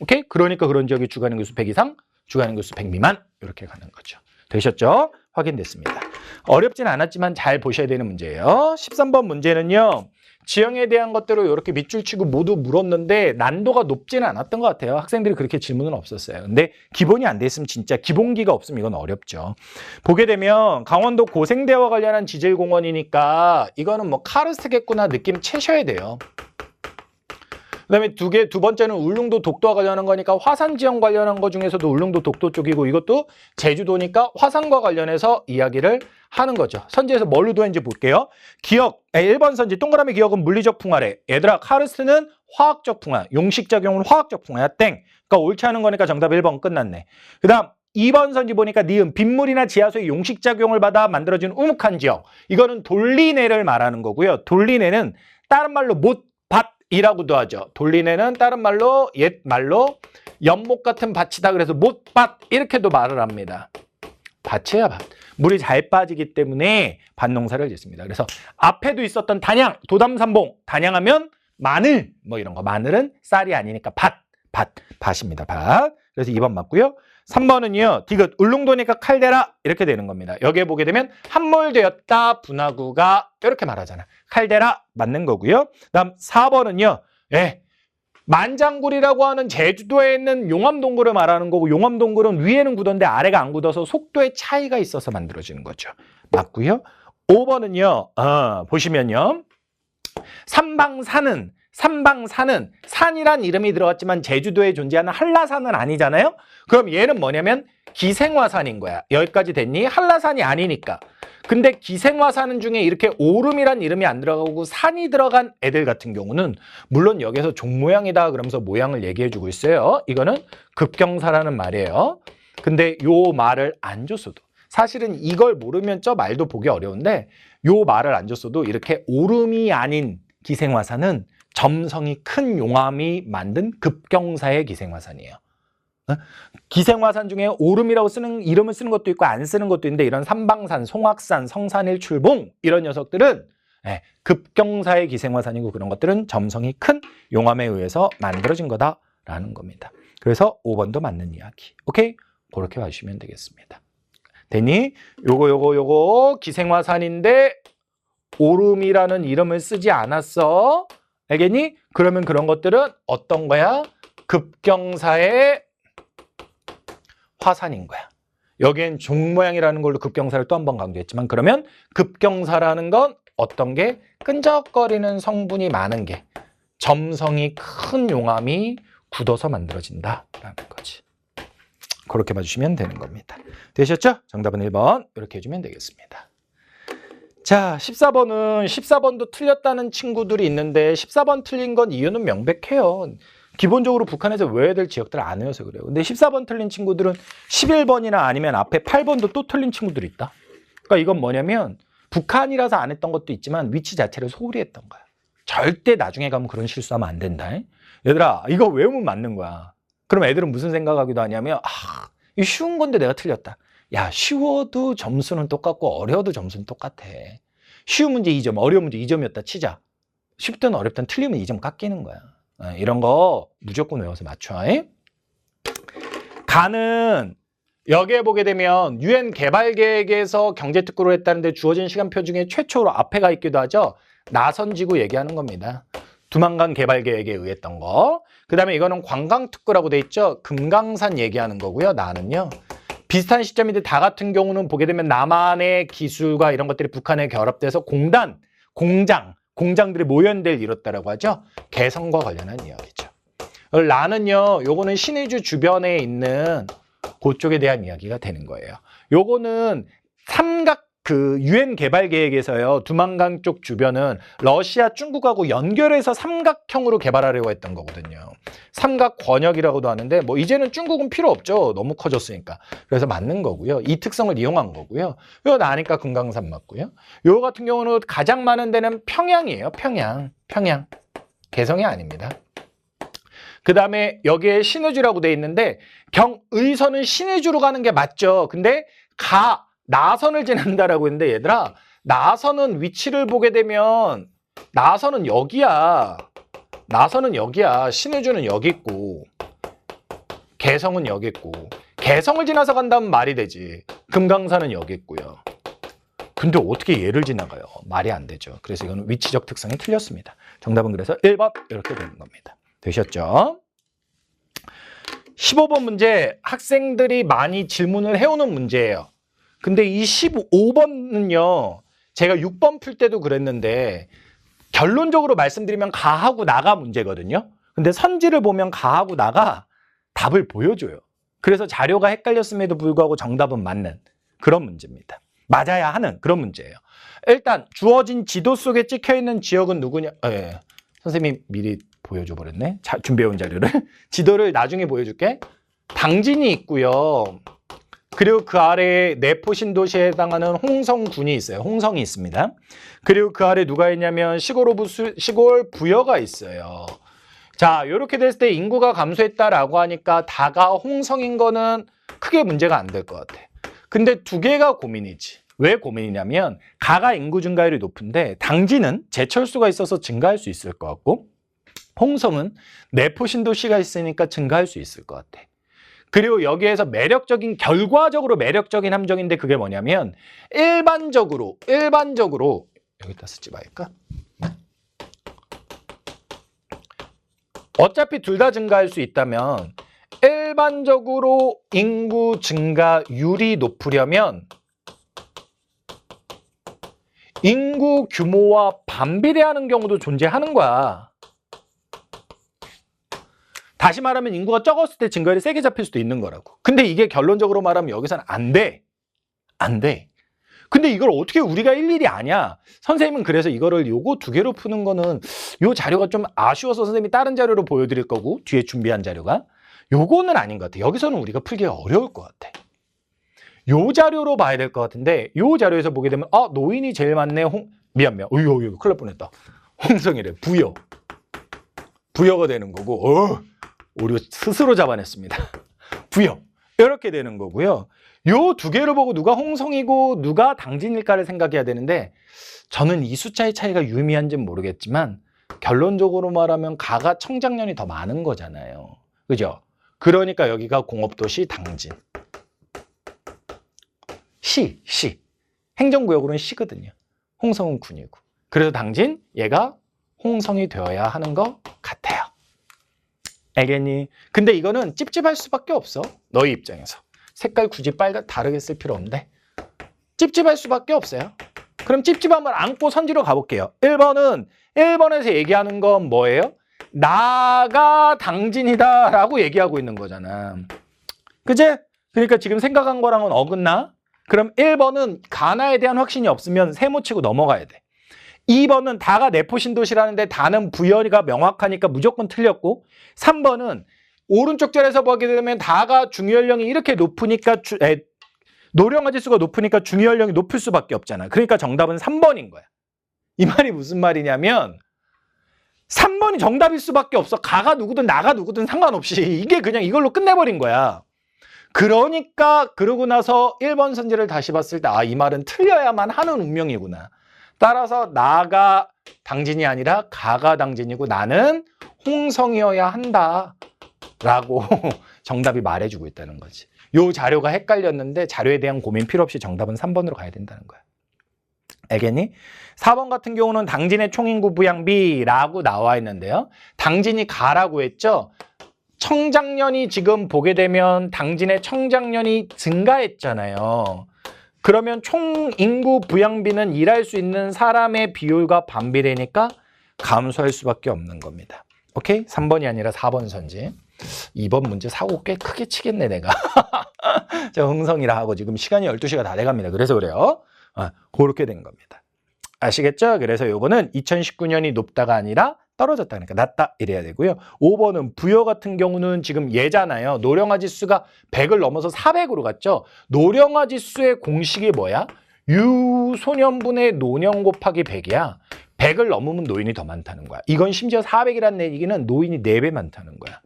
오케이? 그러니까 그런 지역이 주간인구 수 100 이상, 주간인구 수 100 미만 이렇게 가는 거죠. 되셨죠? 확인됐습니다. 어렵진 않았지만 잘 보셔야 되는 문제예요. 13번 문제는요. 지형에 대한 것들을 이렇게 밑줄 치고 모두 물었는데 난도가 높지는 않았던 것 같아요. 학생들이 그렇게 질문은 없었어요. 근데 기본이 안 돼 있으면 진짜 기본기가 없으면 이건 어렵죠. 보게 되면 강원도 고생대와 관련한 지질공원이니까 이거는 뭐 카르스트겠구나 느낌 채셔야 돼요. 그다음에 두 번째는 울릉도 독도와 관련한 거니까 화산 지형 관련한 거 중에서도 울릉도 독도 쪽이고 이것도 제주도니까 화산과 관련해서 이야기를 하는 거죠. 선지에서 뭘 의도했는지 볼게요. 기억, 1번 선지 동그라미 기억은 물리적 풍화래. 얘들아 카르스트는 화학적 풍화, 용식작용은 화학적 풍화야 땡. 그러니까 옳지 않은 거니까 정답 1번 끝났네. 그 다음 2번 선지 보니까 니은 빗물이나 지하수의 용식작용을 받아 만들어진 우묵한 지역. 이거는 돌리내를 말하는 거고요. 돌리내는 다른 말로 못밭이라고도 하죠. 돌리내는 다른 말로 옛 말로 연못 같은 밭이다. 그래서 못밭 이렇게도 말을 합니다. 밭이야 밭. 물이 잘 빠지기 때문에 밭농사를 짓습니다. 그래서 앞에도 있었던 단양, 도담산봉. 단양하면 마늘 뭐 이런 거. 마늘은 쌀이 아니니까 밭입니다. 밭. 그래서 2번 맞고요. 3번은요. 디귿 울릉도니까 칼데라 이렇게 되는 겁니다. 여기에 보게 되면 함몰되었다 분화구가 이렇게 말하잖아. 칼데라 맞는 거고요. 그다음 4번은요. 만장굴이라고 하는 제주도에 있는 용암동굴을 말하는 거고 용암동굴은 위에는 굳었는데 아래가 안 굳어서 속도의 차이가 있어서 만들어지는 거죠. 맞고요. 5번은요. 보시면요. 삼방산은 산이란 이름이 들어갔지만 제주도에 존재하는 한라산은 아니잖아요. 그럼 얘는 뭐냐면 기생화산인 거야. 여기까지 됐니? 한라산이 아니니까. 근데 기생화산 중에 이렇게 오름이란 이름이 안 들어가고 산이 들어간 애들 같은 경우는 물론 여기서 종 모양이다 그러면서 모양을 얘기해주고 있어요. 이거는 급경사라는 말이에요. 근데 요 말을 안 줬어도 사실은 이걸 모르면 저 말도 보기 어려운데 요 말을 안 줬어도 이렇게 오름이 아닌 기생화산은 점성이 큰 용암이 만든 급경사의 기생화산이에요. 기생화산 중에 오름이라고 쓰는 이름을 쓰는 것도 있고 안 쓰는 것도 있는데 이런 삼방산, 송악산, 성산일출봉 이런 녀석들은 급경사의 기생화산이고 그런 것들은 점성이 큰 용암에 의해서 만들어진 거다라는 겁니다. 그래서 5번도 맞는 이야기. 오케이? 그렇게 봐주시면 되겠습니다. 되니? 요거 기생화산인데 오름이라는 이름을 쓰지 않았어. 알겠니? 그러면 그런 것들은 어떤 거야? 급경사의 화산인 거야. 여기엔 종 모양이라는 걸로 급경사를 또 한 번 강조했지만 그러면 급경사라는 건 어떤 게 끈적거리는 성분이 많은 게 점성이 큰 용암이 굳어서 만들어진다라는 거지. 그렇게 봐주시면 되는 겁니다. 되셨죠? 정답은 1번 이렇게 해주면 되겠습니다. 자, 14번도 틀렸다는 친구들이 있는데 14번 틀린 건 이유는 명백해요. 기본적으로 북한에서 외워야 될 지역들 안 외워서 그래요. 근데 14번 틀린 친구들은 11번이나 아니면 앞에 8번도 또 틀린 친구들이 있다. 그러니까 이건 뭐냐면 북한이라서 안 했던 것도 있지만 위치 자체를 소홀히 했던 거야. 절대 나중에 가면 그런 실수하면 안 된다. 얘들아, 이거 외우면 맞는 거야. 그럼 애들은 무슨 생각하기도 하냐면 이거 쉬운 건데 내가 틀렸다. 야, 쉬워도 점수는 똑같고 어려워도 점수는 똑같아. 쉬운 문제 2점, 어려운 문제 2점이었다 치자. 쉽든 어렵든 틀리면 2점 깎이는 거야. 이런 거 무조건 외워서 맞춰. 가는 여기에 보게 되면 UN 개발계획에서 경제특구를 했다는데 주어진 시간표 중에 최초로 앞에 가 있기도 하죠. 나선지구 얘기하는 겁니다. 두만강 개발계획에 의했던 거. 그 다음에 이거는 관광특구라고 돼 있죠. 금강산 얘기하는 거고요. 나는요. 비슷한 시점인데 다 같은 경우는 보게 되면 남한의 기술과 이런 것들이 북한에 결합돼서 공장들이 모연될 이뤘다라고 하죠. 개성과 관련한 이야기죠. 라는요, 요거는 신의주 주변에 있는 그쪽에 대한 이야기가 되는 거예요. 요거는 UN 개발 계획에서요, 두만강 쪽 주변은 러시아, 중국하고 연결해서 삼각형으로 개발하려고 했던 거거든요. 삼각 권역이라고도 하는데, 뭐 이제는 중국은 필요 없죠. 너무 커졌으니까. 그래서 맞는 거고요. 이 특성을 이용한 거고요. 이거 나니까 금강산 맞고요. 요 같은 경우는 가장 많은 데는 평양이에요. 평양. 개성이 아닙니다. 그 다음에 여기에 신의주라고 돼 있는데 경의선은 신의주로 가는 게 맞죠. 근데 나선을 지난다라고 했는데 얘들아, 나선은 위치를 보게 되면 나선은 여기야. 신의주는 여기 있고 개성은 여기 있고 개성을 지나서 간다면 말이 되지. 금강산은 여기 있고요. 근데 어떻게 얘를 지나가요? 말이 안 되죠. 그래서 이거는 위치적 특성이 틀렸습니다. 정답은 그래서 1번 이렇게 되는 겁니다. 되셨죠? 15번 문제 학생들이 많이 질문을 해오는 문제예요. 근데 이 15번은요. 제가 6번 풀 때도 그랬는데 결론적으로 말씀드리면 가하고 나가 문제거든요. 근데 선지를 보면 가하고 나가 답을 보여줘요. 그래서 자료가 헷갈렸음에도 불구하고 정답은 맞는 그런 문제입니다. 맞아야 하는 그런 문제예요. 일단 주어진 지도 속에 찍혀있는 지역은 누구냐? 선생님이 미리 보여줘 버렸네. 준비해온 자료를. 지도를 나중에 보여줄게. 당진이 있고요. 그리고 그 아래에 내포신도시에 해당하는 홍성군이 있어요. 홍성이 있습니다. 그리고 그 아래 누가 있냐면 시골 부여가 있어요. 자, 이렇게 됐을 때 인구가 감소했다라고 하니까 다가 홍성인 거는 크게 문제가 안 될 것 같아. 근데 두 개가 고민이지. 왜 고민이냐면 가가 인구 증가율이 높은데 당진은 제철소가 있어서 증가할 수 있을 것 같고 홍성은 내포신도시가 있으니까 증가할 수 있을 것 같아. 그리고 여기에서 결과적으로 매력적인 함정인데 그게 뭐냐면 일반적으로 여기다 쓰지 말까? 어차피 둘 다 증가할 수 있다면 일반적으로 인구 증가율이 높으려면 인구 규모와 반비례하는 경우도 존재하는 거야. 다시 말하면 인구가 적었을 때 증가율이 세게 잡힐 수도 있는 거라고. 근데 이게 결론적으로 말하면 여기서는 안 돼. 근데 이걸 어떻게 우리가 일일이 아냐? 선생님은 그래서 이거를 요거 두 개로 푸는 거는 요 자료가 좀 아쉬워서 선생님이 다른 자료로 보여드릴 거고 뒤에 준비한 자료가 요거는 아닌 것 같아. 여기서는 우리가 풀기가 어려울 것 같아. 요 자료로 봐야 될 것 같은데 요 자료에서 보게 되면 아 노인이 제일 많네. 미안 큰일 날 뻔했다. 홍성이래. 부여가 되는 거고 우리 스스로 잡아냈습니다. 부여 이렇게 되는 거고요. 요 두 개를 보고 누가 홍성이고 누가 당진일까를 생각해야 되는데 저는 이 숫자의 차이가 유의미한지는 모르겠지만 결론적으로 말하면 가가 청장년이 더 많은 거잖아요. 그죠? 그러니까 여기가 공업도시 당진. 시. 행정구역으로는 시거든요. 홍성은 군이고. 그래서 당진, 얘가 홍성이 되어야 하는 것 같아요. 알겠니? 근데 이거는 찝찝할 수밖에 없어. 너희 입장에서. 색깔 굳이 다르게 쓸 필요 없는데. 찝찝할 수밖에 없어요. 그럼 찝찝함을 안고 선지로 가볼게요. 1번에서 얘기하는 건 뭐예요? 나가 당진이다 라고 얘기하고 있는 거잖아. 그치? 그러니까 지금 생각한 거랑은 어긋나? 그럼 1번은 가나에 대한 확신이 없으면 세모 치고 넘어가야 돼. 2번은 다가 내포신도시라는데 다는 부여가 명확하니까 무조건 틀렸고 3번은 오른쪽 자리에서 보게 되면 다가 중위연령이 이렇게 높으니까 노령화 지수가 높으니까 중위연령이 높을 수밖에 없잖아. 그러니까 정답은 3번인 거야. 이 말이 무슨 말이냐면 3번이 정답일 수밖에 없어. 가가 누구든 나가 누구든 상관없이 이게 그냥 이걸로 끝내버린 거야. 그러니까 그러고 나서 1번 선지를 다시 봤을 때 아, 이 말은 틀려야만 하는 운명이구나. 따라서 나가 당진이 아니라 가가 당진이고 나는 홍성이어야 한다 라고 정답이 말해주고 있다는 거지. 요 자료가 헷갈렸는데 자료에 대한 고민 필요 없이 정답은 3번으로 가야 된다는 거야. 알겠니? 4번 같은 경우는 당진의 총인구 부양비라고 나와 있는데요. 당진이 가라고 했죠. 청장년이 지금 보게 되면 당진의 청장년이 증가했잖아요. 그러면 총인구 부양비는 일할 수 있는 사람의 비율과 반비례니까 감소할 수밖에 없는 겁니다. 오케이? 3번이 아니라 4번 선지. 2번 문제 사고 꽤 크게 치겠네 내가. 저 흥성이라 하고 지금 시간이 12시가 다 돼갑니다. 그래서 그래요. 그렇게 된 겁니다. 아시겠죠? 그래서 요거는 2019년이 높다가 아니라 떨어졌다. 그러니까 낮다 이래야 되고요. 5번은 부여 같은 경우는 지금 얘잖아요. 노령화 지수가 100을 넘어서 400으로 갔죠. 노령화 지수의 공식이 뭐야? 유소년분의 노년 곱하기 100이야. 100을 넘으면 노인이 더 많다는 거야. 이건 심지어 400이라는 얘기는 노인이 4배 많다는 거야.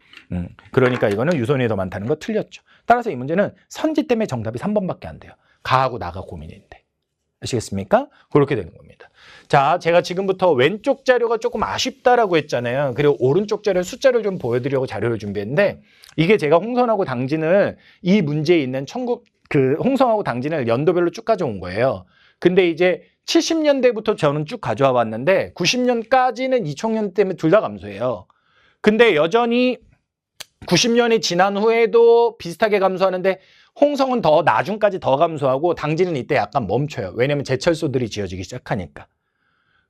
그러니까 이거는 유소년이 더 많다는 거 틀렸죠. 따라서 이 문제는 선지 때문에 정답이 3번밖에 안 돼요. 가하고 나가 고민인데. 아시겠습니까? 그렇게 되는 겁니다. 자, 제가 지금부터 왼쪽 자료가 조금 아쉽다라고 했잖아요. 그리고 오른쪽 자료 숫자를 좀 보여드리려고 자료를 준비했는데 이게 제가 홍성하고 당진을 이 문제에 있는 홍성하고 당진을 연도별로 쭉 가져온 거예요. 근데 이제 70년대부터 저는 쭉 가져와 봤는데 90년까지는 이총련 때문에 둘 다 감소해요. 근데 여전히 90년이 지난 후에도 비슷하게 감소하는데 홍성은 더 나중까지 더 감소하고 당진은 이때 약간 멈춰요. 왜냐면 제철소들이 지어지기 시작하니까.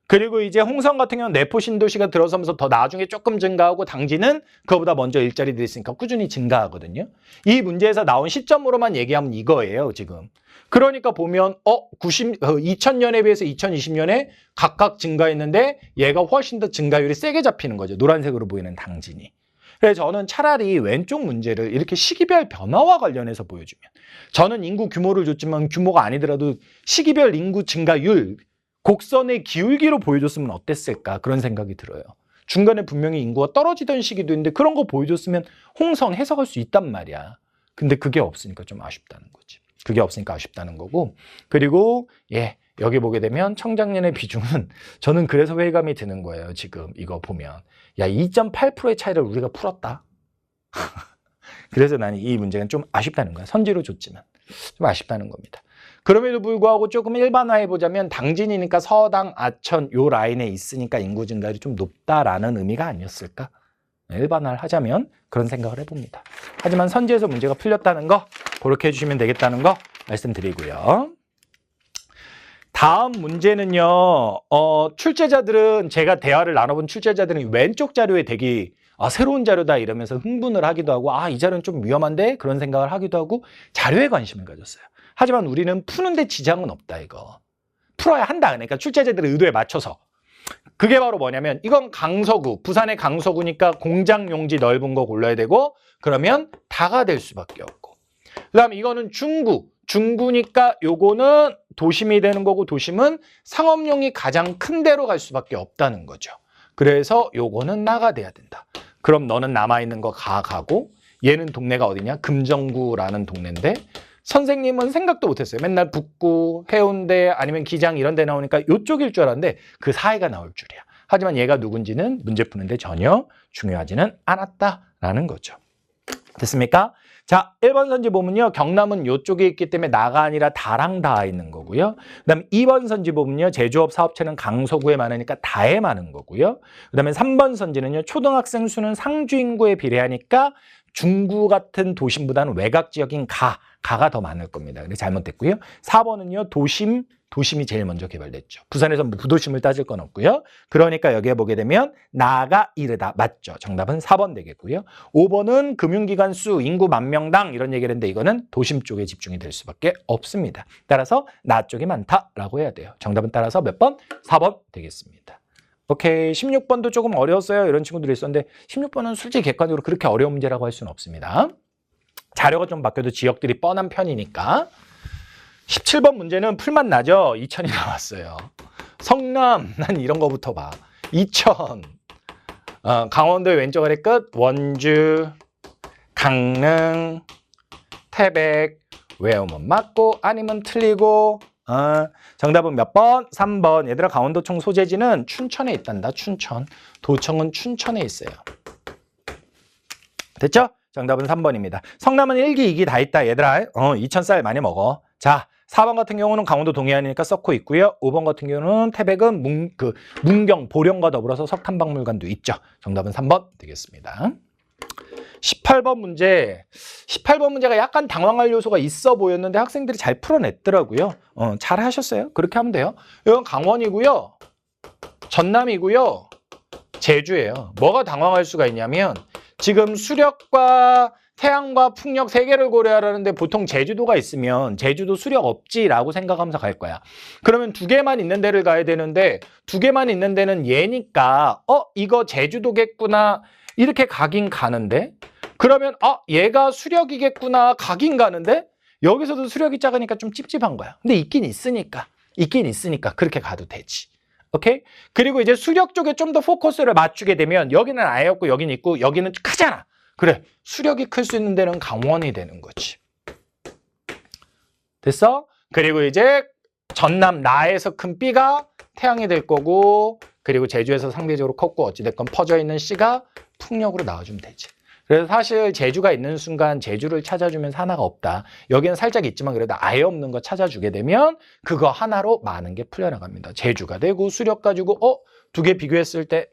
그리고 이제 홍성 같은 경우는 내포 신도시가 들어서면서 더 나중에 조금 증가하고 당진은 그거보다 먼저 일자리들이 있으니까 꾸준히 증가하거든요. 이 문제에서 나온 시점으로만 얘기하면 이거예요, 지금. 그러니까 보면 2000년에 비해서 2020년에 각각 증가했는데 얘가 훨씬 더 증가율이 세게 잡히는 거죠. 노란색으로 보이는 당진이. 그래서 저는 차라리 왼쪽 문제를 이렇게 시기별 변화와 관련해서 보여주면 저는 인구 규모를 줬지만 규모가 아니더라도 시기별 인구 증가율 곡선의 기울기로 보여줬으면 어땠을까 그런 생각이 들어요. 중간에 분명히 인구가 떨어지던 시기도 있는데 그런 거 보여줬으면 홍성 해석할 수 있단 말이야. 근데 그게 없으니까 좀 아쉽다는 거지. 그게 없으니까 아쉽다는 거고. 그리고 여기 보게 되면 청장년의 비중은 저는 그래서 회의감이 드는 거예요. 지금 이거 보면. 야, 2.8%의 차이를 우리가 풀었다. 그래서 나는 이 문제는 좀 아쉽다는 거야. 선지로 줬지만 좀 아쉽다는 겁니다. 그럼에도 불구하고 조금 일반화해보자면 당진이니까 서당, 아천 요 라인에 있으니까 인구 증가율이 좀 높다라는 의미가 아니었을까? 일반화를 하자면 그런 생각을 해봅니다. 하지만 선지에서 문제가 풀렸다는 거 그렇게 해주시면 되겠다는 거 말씀드리고요. 다음 문제는요. 출제자들은 제가 대화를 나눠본 출제자들은 왼쪽 자료에 되게 새로운 자료다 이러면서 흥분을 하기도 하고 이 자료는 좀 위험한데 그런 생각을 하기도 하고 자료에 관심을 가졌어요. 하지만 우리는 푸는데 지장은 없다 이거. 풀어야 한다. 그러니까 출제자들의 의도에 맞춰서. 그게 바로 뭐냐면 이건 강서구, 부산의 강서구니까 공장 용지 넓은 거 골라야 되고 그러면 다가 될 수밖에 없고. 그다음에 이거는 중구, 중구니까 요거는 도심이 되는 거고 도심은 상업용이 가장 큰 데로 갈 수밖에 없다는 거죠. 그래서 요거는 나가 돼야 된다. 그럼 너는 남아있는 거 가고 얘는 동네가 어디냐? 금정구라는 동네인데 선생님은 생각도 못했어요. 맨날 북구, 해운대 아니면 기장 이런 데 나오니까 이쪽일 줄 알았는데 그 사이가 나올 줄이야. 하지만 얘가 누군지는 문제 푸는데 전혀 중요하지는 않았다라는 거죠. 됐습니까? 자, 1번 선지 보면요. 경남은 이쪽에 있기 때문에 나가 아니라 다랑 닿아 있는 거고요. 그다음에 2번 선지 보면요. 제조업 사업체는 강서구에 많으니까 다에 많은 거고요. 그다음에 3번 선지는요. 초등학생 수는 상주 인구에 비례하니까 중구 같은 도심보다는 외곽 지역인 가가 더 많을 겁니다. 근데 잘못됐고요. 4번은요. 도심이 제일 먼저 개발됐죠. 부산에서 뭐 부도심을 따질 건 없고요. 그러니까 여기에 보게 되면 나가 이르다. 맞죠. 정답은 4번 되겠고요. 5번은 금융기관 수, 인구 10,000명당 이런 얘기를 했는데 이거는 도심 쪽에 집중이 될 수밖에 없습니다. 따라서 나 쪽이 많다라고 해야 돼요. 정답은 따라서 몇 번? 4번 되겠습니다. 오케이. 16번도 조금 어려웠어요. 이런 친구들이 있었는데 16번은 솔직히 객관적으로 그렇게 어려운 문제라고 할 수는 없습니다. 자료가 좀 바뀌어도 지역들이 뻔한 편이니까. 17번 문제는 풀맛 나죠? 2000이 나왔어요. 성남, 난 이런 거부터 봐. 2000, 강원도의 왼쪽 아래 끝, 원주, 강릉, 태백, 외우면 맞고 아니면 틀리고. 정답은 몇 번? 3번. 얘들아 강원도청 소재지는 춘천에 있단다. 춘천. 도청은 춘천에 있어요. 됐죠? 정답은 3번입니다. 성남은 1기, 2기 다 있다. 얘들아 2000쌀 많이 먹어. 자, 4번 같은 경우는 강원도 동해안이니까 썩고 있고요. 5번 같은 경우는 태백은 문경, 보령과 더불어서 석탄박물관도 있죠. 정답은 3번 되겠습니다. 18번 문제. 18번 문제가 약간 당황할 요소가 있어 보였는데 학생들이 잘 풀어냈더라고요. 잘 하셨어요. 그렇게 하면 돼요. 이건 강원이고요. 전남이고요. 제주예요. 뭐가 당황할 수가 있냐면 지금 수력과 태양과 풍력 세 개를 고려하라는데 보통 제주도가 있으면 제주도 수력 없지라고 생각하면서 갈 거야. 그러면 두 개만 있는 데를 가야 되는데 두 개만 있는 데는 얘니까 이거 제주도겠구나 이렇게 가긴 가는데 그러면 얘가 수력이겠구나 가긴 가는데 여기서도 수력이 작으니까 좀 찝찝한 거야. 근데 있긴 있으니까 그렇게 가도 되지. 오케이? 그리고 이제 수력 쪽에 좀 더 포커스를 맞추게 되면 여기는 아예 없고 여기는 있고 여기는 크잖아. 그래, 수력이 클 수 있는 데는 강원이 되는 거지. 됐어? 그리고 이제 전남 나에서 큰 B가 태양이 될 거고 그리고 제주에서 상대적으로 컸고 어찌됐건 퍼져 있는 C가 풍력으로 나와주면 되지. 그래서 사실 제주가 있는 순간 제주를 찾아주면서 하나가 없다. 여기는 살짝 있지만 그래도 아예 없는 거 찾아주게 되면 그거 하나로 많은 게 풀려나갑니다. 제주가 되고 수력 가지고 두 개 비교했을 때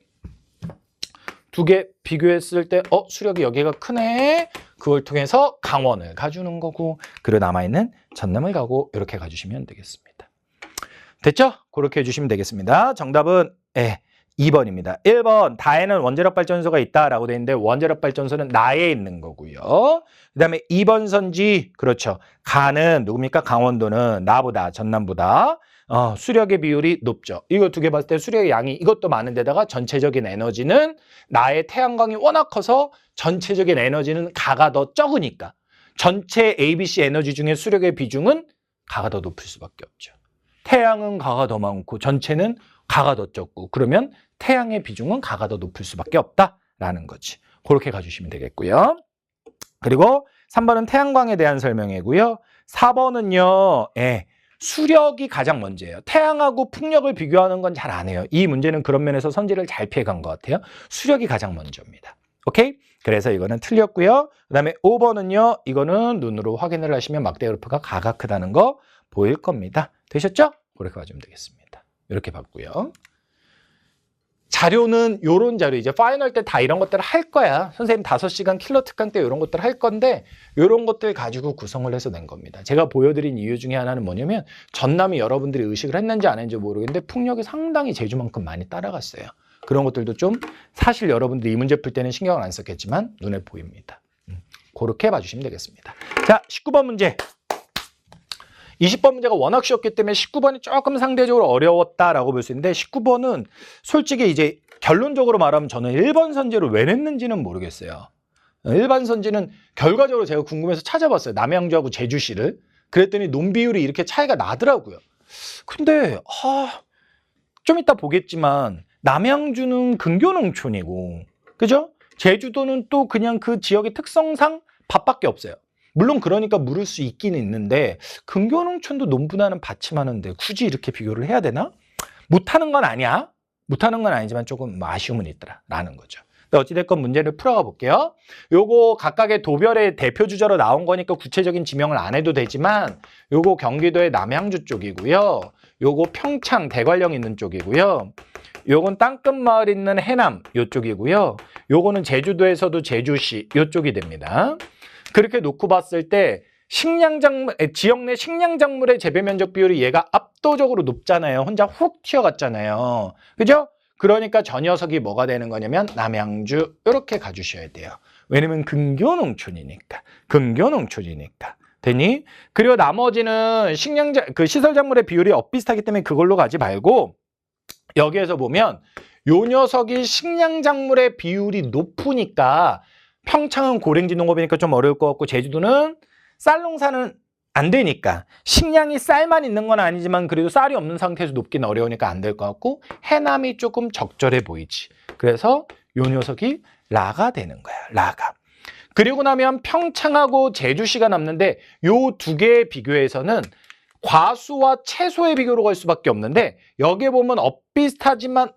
수력이 여기가 크네. 그걸 통해서 강원을 가주는 거고 그리고 남아있는 전남을 가고 이렇게 가주시면 되겠습니다. 됐죠? 그렇게 해주시면 되겠습니다. 정답은 2번입니다. 1번 다에는 원자력 발전소가 있다라고 되어 있는데 원자력 발전소는 나에 있는 거고요. 그 다음에 2번 선지 그렇죠. 가는 누굽니까? 강원도는 나보다 전남보다 수력의 비율이 높죠. 이거 두 개 봤을 때 수력의 양이 이것도 많은데다가 전체적인 에너지는 나의 태양광이 워낙 커서 전체적인 에너지는 가가 더 적으니까 전체 ABC 에너지 중에 수력의 비중은 가가 더 높을 수밖에 없죠. 태양은 가가 더 많고 전체는 가가 더 적고 그러면 태양의 비중은 가가 더 높을 수밖에 없다라는 거지. 그렇게 가주시면 되겠고요. 그리고 3번은 태양광에 대한 설명이고요. 4번은요. 수력이 가장 먼저예요. 태양하고 풍력을 비교하는 건 잘 안 해요. 이 문제는 그런 면에서 선지를 잘 피해간 것 같아요. 수력이 가장 먼저입니다. 오케이? 그래서 이거는 틀렸고요. 그 다음에 5번은요. 이거는 눈으로 확인을 하시면 막대 그래프가 가가 크다는 거 보일 겁니다. 되셨죠? 그렇게 봐주면 되겠습니다. 이렇게 봤고요. 자료는 요런 자료 이제 파이널 때 다 이런 것들을 할 거야. 선생님 5시간 킬러 특강 때 이런 것들을 할 건데 이런 것들 가지고 구성을 해서 낸 겁니다. 제가 보여드린 이유 중에 하나는 뭐냐면 전남이 여러분들이 의식을 했는지 안 했는지 모르겠는데 풍력이 상당히 제주만큼 많이 따라갔어요. 그런 것들도 좀 사실 여러분들이 이 문제 풀 때는 신경을 안 썼겠지만 눈에 보입니다. 그렇게 봐주시면 되겠습니다. 자, 19번 문제. 20번 문제가 워낙 쉬웠기 때문에 19번이 조금 상대적으로 어려웠다라고 볼 수 있는데 19번은 솔직히 이제 결론적으로 말하면 저는 1번 선지를 왜 냈는지는 모르겠어요. 일반 선지는 결과적으로 제가 궁금해서 찾아봤어요. 남양주하고 제주시를. 그랬더니 논비율이 이렇게 차이가 나더라고요. 근데 좀 이따 보겠지만 남양주는 근교농촌이고 그죠? 제주도는 또 그냥 그 지역의 특성상 밭밖에 없어요. 물론 그러니까 물을 수 있긴 있는데 근교농촌도 논분하는 밭이 많은데 굳이 이렇게 비교를 해야 되나? 못하는 건 아니야. 못하는 건 아니지만 조금 아쉬움은 있더라라는 거죠. 어찌됐건 문제를 풀어가 볼게요. 요거 각각의 도별의 대표 주자로 나온 거니까 구체적인 지명을 안 해도 되지만 요거 경기도의 남양주 쪽이고요. 요거 평창 대관령 있는 쪽이고요. 요건 땅끝마을 있는 해남 요쪽이고요. 요거는 제주도에서도 제주시 요쪽이 됩니다. 그렇게 놓고 봤을 때 지역 내 식량작물의 재배 면적 비율이 얘가 압도적으로 높잖아요. 혼자 훅 튀어갔잖아요. 그죠? 그러니까 저 녀석이 뭐가 되는 거냐면 남양주 이렇게 가주셔야 돼요. 왜냐면 근교농촌이니까. 되니? 그리고 나머지는 시설작물의 비율이 엇비슷하기 때문에 그걸로 가지 말고 여기에서 보면 요 녀석이 식량작물의 비율이 높으니까 평창은 고랭지 농업이니까 좀 어려울 것 같고 제주도는 쌀농사는 안 되니까 식량이 쌀만 있는 건 아니지만 그래도 쌀이 없는 상태에서 높기는 어려우니까 안 될 것 같고 해남이 조금 적절해 보이지. 그래서 요 녀석이 라가 되는 거야. 라가. 그리고 나면 평창하고 제주시가 남는데 요 두 개의 비교에서는 과수와 채소의 비교로 갈 수밖에 없는데 여기에 보면 엇비슷하지만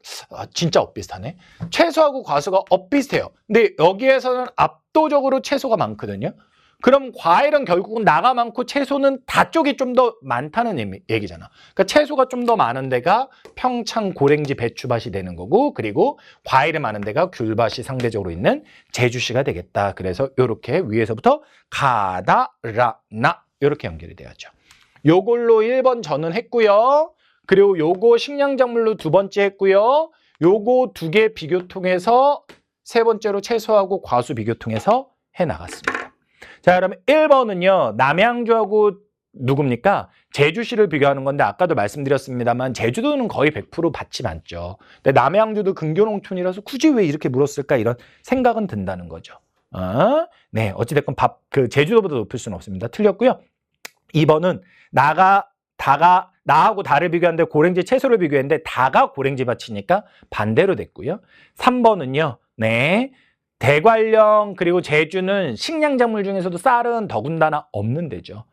진짜 엇비슷하네. 채소하고 과수가 엇비슷해요. 근데 여기에서는 압도적으로 채소가 많거든요. 그럼 과일은 결국은 나가 많고 채소는 다 쪽이 좀 더 많다는 얘기잖아. 그러니까 채소가 좀 더 많은 데가 평창 고랭지 배추밭이 되는 거고 그리고 과일이 많은 데가 귤밭이 상대적으로 있는 제주시가 되겠다. 그래서 이렇게 위에서부터 가다, 라, 나 이렇게 연결이 돼야죠. 요걸로 1번 전은 그리고 요거 식량작물로 두 번째 했고요. 요거 두 개 비교 통해서 세 번째로 채소하고 과수 비교 통해서 해나갔습니다. 자, 그러면 1번은요. 남양주하고 누굽니까? 제주시를 비교하는 건데 아까도 말씀드렸습니다만 제주도는 거의 100% 밭이 많죠. 근데 남양주도 근교농촌이라서 굳이 왜 이렇게 물었을까 이런 생각은 든다는 거죠. 네, 어찌됐건 제주도보다 높을 수는 없습니다. 틀렸고요. 2번은 나하고 다를 비교하는데 고랭지 채소를 비교했는데 다가 고랭지 밭이니까 반대로 됐고요. 3번은요. 네. 대관령 그리고 제주는 식량작물 중에서도 쌀은 더군다나 없는 데죠.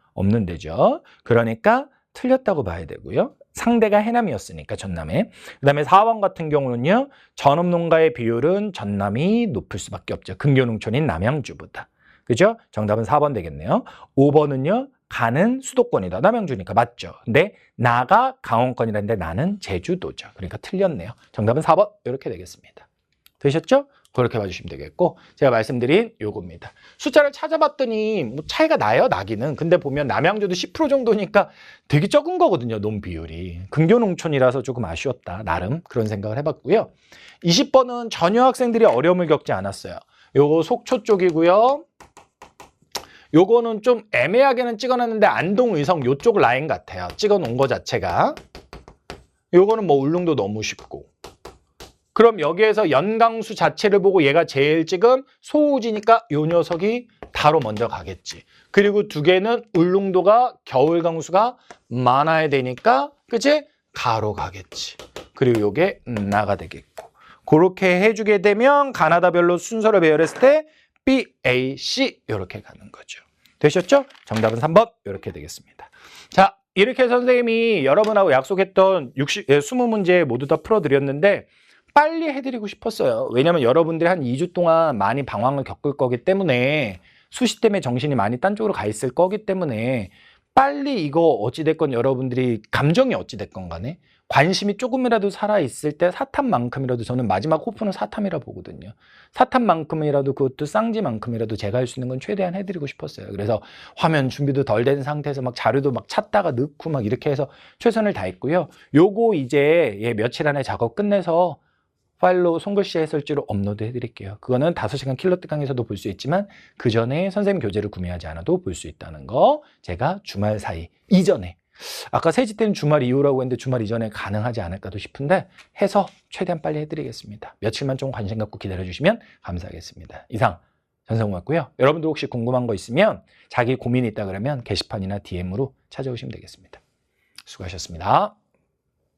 그러니까 틀렸다고 봐야 되고요. 상대가 해남이었으니까 전남에. 그다음에 4번 같은 경우는요. 전업농가의 비율은 전남이 높을 수밖에 없죠. 근교농촌인 남양주보다. 그죠? 정답은 4번 되겠네요. 5번은요. 가는 수도권이다. 남양주니까 맞죠. 근데 나가 강원권이라는데 나는 제주도죠. 그러니까 틀렸네요. 정답은 4번 이렇게 되겠습니다. 되셨죠? 그렇게 봐주시면 되겠고 제가 말씀드린 요겁니다. 숫자를 찾아봤더니 뭐 차이가 나요. 나기는. 근데 보면 남양주도 10% 정도니까 되게 적은 거거든요. 논 비율이. 근교농촌이라서 조금 아쉬웠다. 나름 그런 생각을 해봤고요. 20번은 전혀 학생들이 어려움을 겪지 않았어요. 요거 속초 쪽이고요. 요거는 좀 애매하게는 찍어놨는데 안동, 의성 요쪽 라인 같아요. 찍어놓은 거 자체가. 요거는 뭐 울릉도 너무 쉽고. 그럼 여기에서 연강수 자체를 보고 얘가 제일 지금 소우지니까 요 녀석이 다로 먼저 가겠지. 그리고 두 개는 울릉도가 겨울 강수가 많아야 되니까 그치? 가로 가겠지. 그리고 요게 나가 되겠고. 그렇게 해주게 되면 가나다별로 순서를 배열했을 때 B, A, C 이렇게 가는 거죠. 되셨죠? 정답은 3번 이렇게 되겠습니다. 자, 이렇게 선생님이 여러분하고 약속했던 20문제 모두 다 풀어드렸는데 빨리 해드리고 싶었어요. 왜냐면 여러분들이 한 2주 동안 많이 방황을 겪을 거기 때문에 수시 때문에 정신이 많이 딴 쪽으로 가 있을 거기 때문에 빨리 이거 어찌됐건 여러분들이 감정이 어찌됐건 간에 관심이 조금이라도 살아있을 때 사탐만큼이라도 저는 마지막 호프는 사탐이라 보거든요. 사탐만큼이라도 그것도 쌍지만큼이라도 제가 할 수 있는 건 최대한 해드리고 싶었어요. 그래서 화면 준비도 덜 된 상태에서 막 자료도 막 찾다가 넣고 막 이렇게 해서 최선을 다했고요. 요거 이제 며칠 안에 작업 끝내서 파일로 손글씨 해설지로 업로드 해드릴게요. 그거는 5시간 킬러 특강에서도 볼 수 있지만 그 전에 선생님 교재를 구매하지 않아도 볼 수 있다는 거 제가 주말 사이 이전에 아까 세지 때는 주말 이후라고 했는데 주말 이전에 가능하지 않을까도 싶은데 해서 최대한 빨리 해드리겠습니다. 며칠만 좀 관심 갖고 기다려주시면 감사하겠습니다. 이상 전성우였고요. 여러분들 혹시 궁금한 거 있으면 자기 고민이 있다 그러면 게시판이나 DM으로 찾아오시면 되겠습니다. 수고하셨습니다.